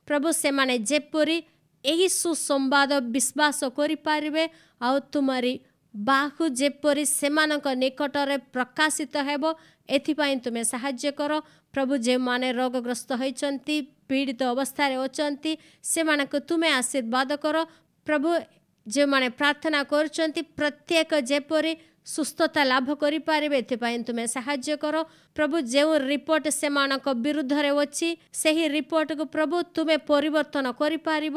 ପ୍ରଭୁ ସେମାନେ ଯେପରି ଏହି ସୁସମ୍ବାଦ ବିଶ୍ୱାସ କରିପାରିବେ ଆଉ ତୁମରି ବାହୁ ଯେପରି ସେମାନଙ୍କ ନିକଟରେ ପ୍ରକାଶିତ ହେବ, ଏଥିପାଇଁ ତୁମେ ସାହାଯ୍ୟ କର। ପ୍ରଭୁ ଯେଉଁମାନେ ରୋଗଗ୍ରସ୍ତ ହୋଇଛନ୍ତି, ପୀଡ଼ିତ ଅବସ୍ଥାରେ ଅଛନ୍ତି, ସେମାନଙ୍କୁ ତୁମେ ଆଶୀର୍ବାଦ କର। ପ୍ରଭୁ ଯେଉଁମାନେ ପ୍ରାର୍ଥନା କରୁଛନ୍ତି ପ୍ରତ୍ୟେକ ଯେପରି ସୁସ୍ଥତା ଲାଭ କରିପାରିବେ, ଏଥିପାଇଁ ତୁମେ ସାହାଯ୍ୟ କର। ପ୍ରଭୁ ଯେଉଁ ରିପୋର୍ଟ ସେମାନଙ୍କ ବିରୁଦ୍ଧରେ ଅଛି, ସେହି ରିପୋର୍ଟକୁ ପ୍ରଭୁ ତୁମେ ପରିବର୍ତ୍ତନ କରିପାରିବ।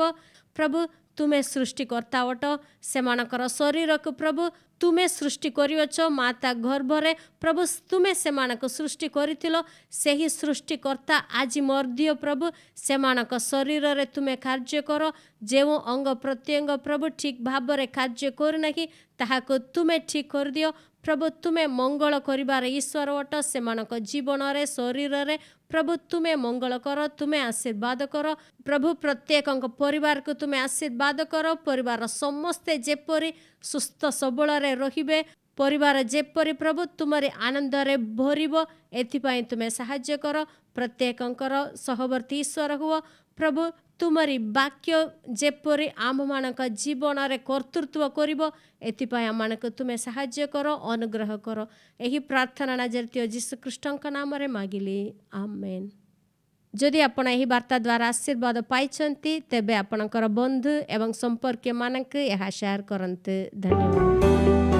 ପ୍ରଭୁ ତୁମେ ସୃଷ୍ଟିକର୍ତ୍ତା ଅଟ। ସେମାନଙ୍କର ଶରୀରକୁ ପ୍ରଭୁ ତୁମେ ସୃଷ୍ଟି କରିଅଛ ମାତା ଗର୍ଭରେ। ପ୍ରଭୁ ତୁମେ ସେମାନଙ୍କୁ ସୃଷ୍ଟି କରିଥିଲ। ସେହି ସୃଷ୍ଟିକର୍ତ୍ତା ଆଜି ମଧ୍ୟ ପ୍ରଭୁ ସେମାନଙ୍କ ଶରୀରରେ ତୁମେ କାର୍ଯ୍ୟ କର। ଯେଉଁ ଅଙ୍ଗ ପ୍ରତ୍ୟଙ୍ଗ ପ୍ରଭୁ ଠିକ୍ ଭାବରେ କାର୍ଯ୍ୟ କରୁନାହିଁ, ତାହାକୁ ତୁମେ ଠିକ୍ କରିଦିଅ। ପ୍ରଭୁ ତୁମେ ମଙ୍ଗଳ କରିବାର ଈଶ୍ୱର ଅଟ। ସେମାନଙ୍କ ଜୀବନରେ ଶରୀରରେ ପ୍ରଭୁ ତୁମେ ମଙ୍ଗଳ କର, ତୁମେ ଆଶୀର୍ବାଦ କର। ପ୍ରଭୁ ପ୍ରତ୍ୟେକଙ୍କ ପରିବାରକୁ ତୁମେ ଆଶୀର୍ବାଦ କର। ପରିବାର ସମସ୍ତେ ଯେପରି ସୁସ୍ଥ ସବଳରେ ରହିବେ, ପରିବାର ଯେପରି ପ୍ରଭୁ ତୁମରି ଆନନ୍ଦରେ ଭରିବ, ଏଥିପାଇଁ ତୁମେ ସାହାଯ୍ୟ କର। ପ୍ରତ୍ୟେକଙ୍କର ସହବର୍ତ୍ତୀ ଈଶ୍ୱର ହୁଅ। ପ୍ରଭୁ ତୁମରି ବାକ୍ୟ ଯେପରି ଆମ୍ଭମାନଙ୍କ ଜୀବନରେ କର୍ତ୍ତୃତ୍ୱ କରିବ, ଏଥିପାଇଁ ଆମମାନଙ୍କୁ ତୁମେ ସାହାଯ୍ୟ କର, ଅନୁଗ୍ରହ କର। ଏହି ପ୍ରାର୍ଥନା ନାଜରେତୀୟ ଯୀଶୁଖ୍ରୀଷ୍ଟଙ୍କ ନାମରେ ମାଗିଲି, ଆମେନ୍। ଯଦି ଆପଣ ଏହି ବାର୍ତ୍ତା ଦ୍ୱାରା ଆଶୀର୍ବାଦ ପାଇଛନ୍ତି, ତେବେ ଆପଣଙ୍କର ବନ୍ଧୁ ଏବଂ ସମ୍ପର୍କୀୟମାନଙ୍କୁ ଏହା ସେୟାର କରନ୍ତୁ। ଧନ୍ୟବାଦ।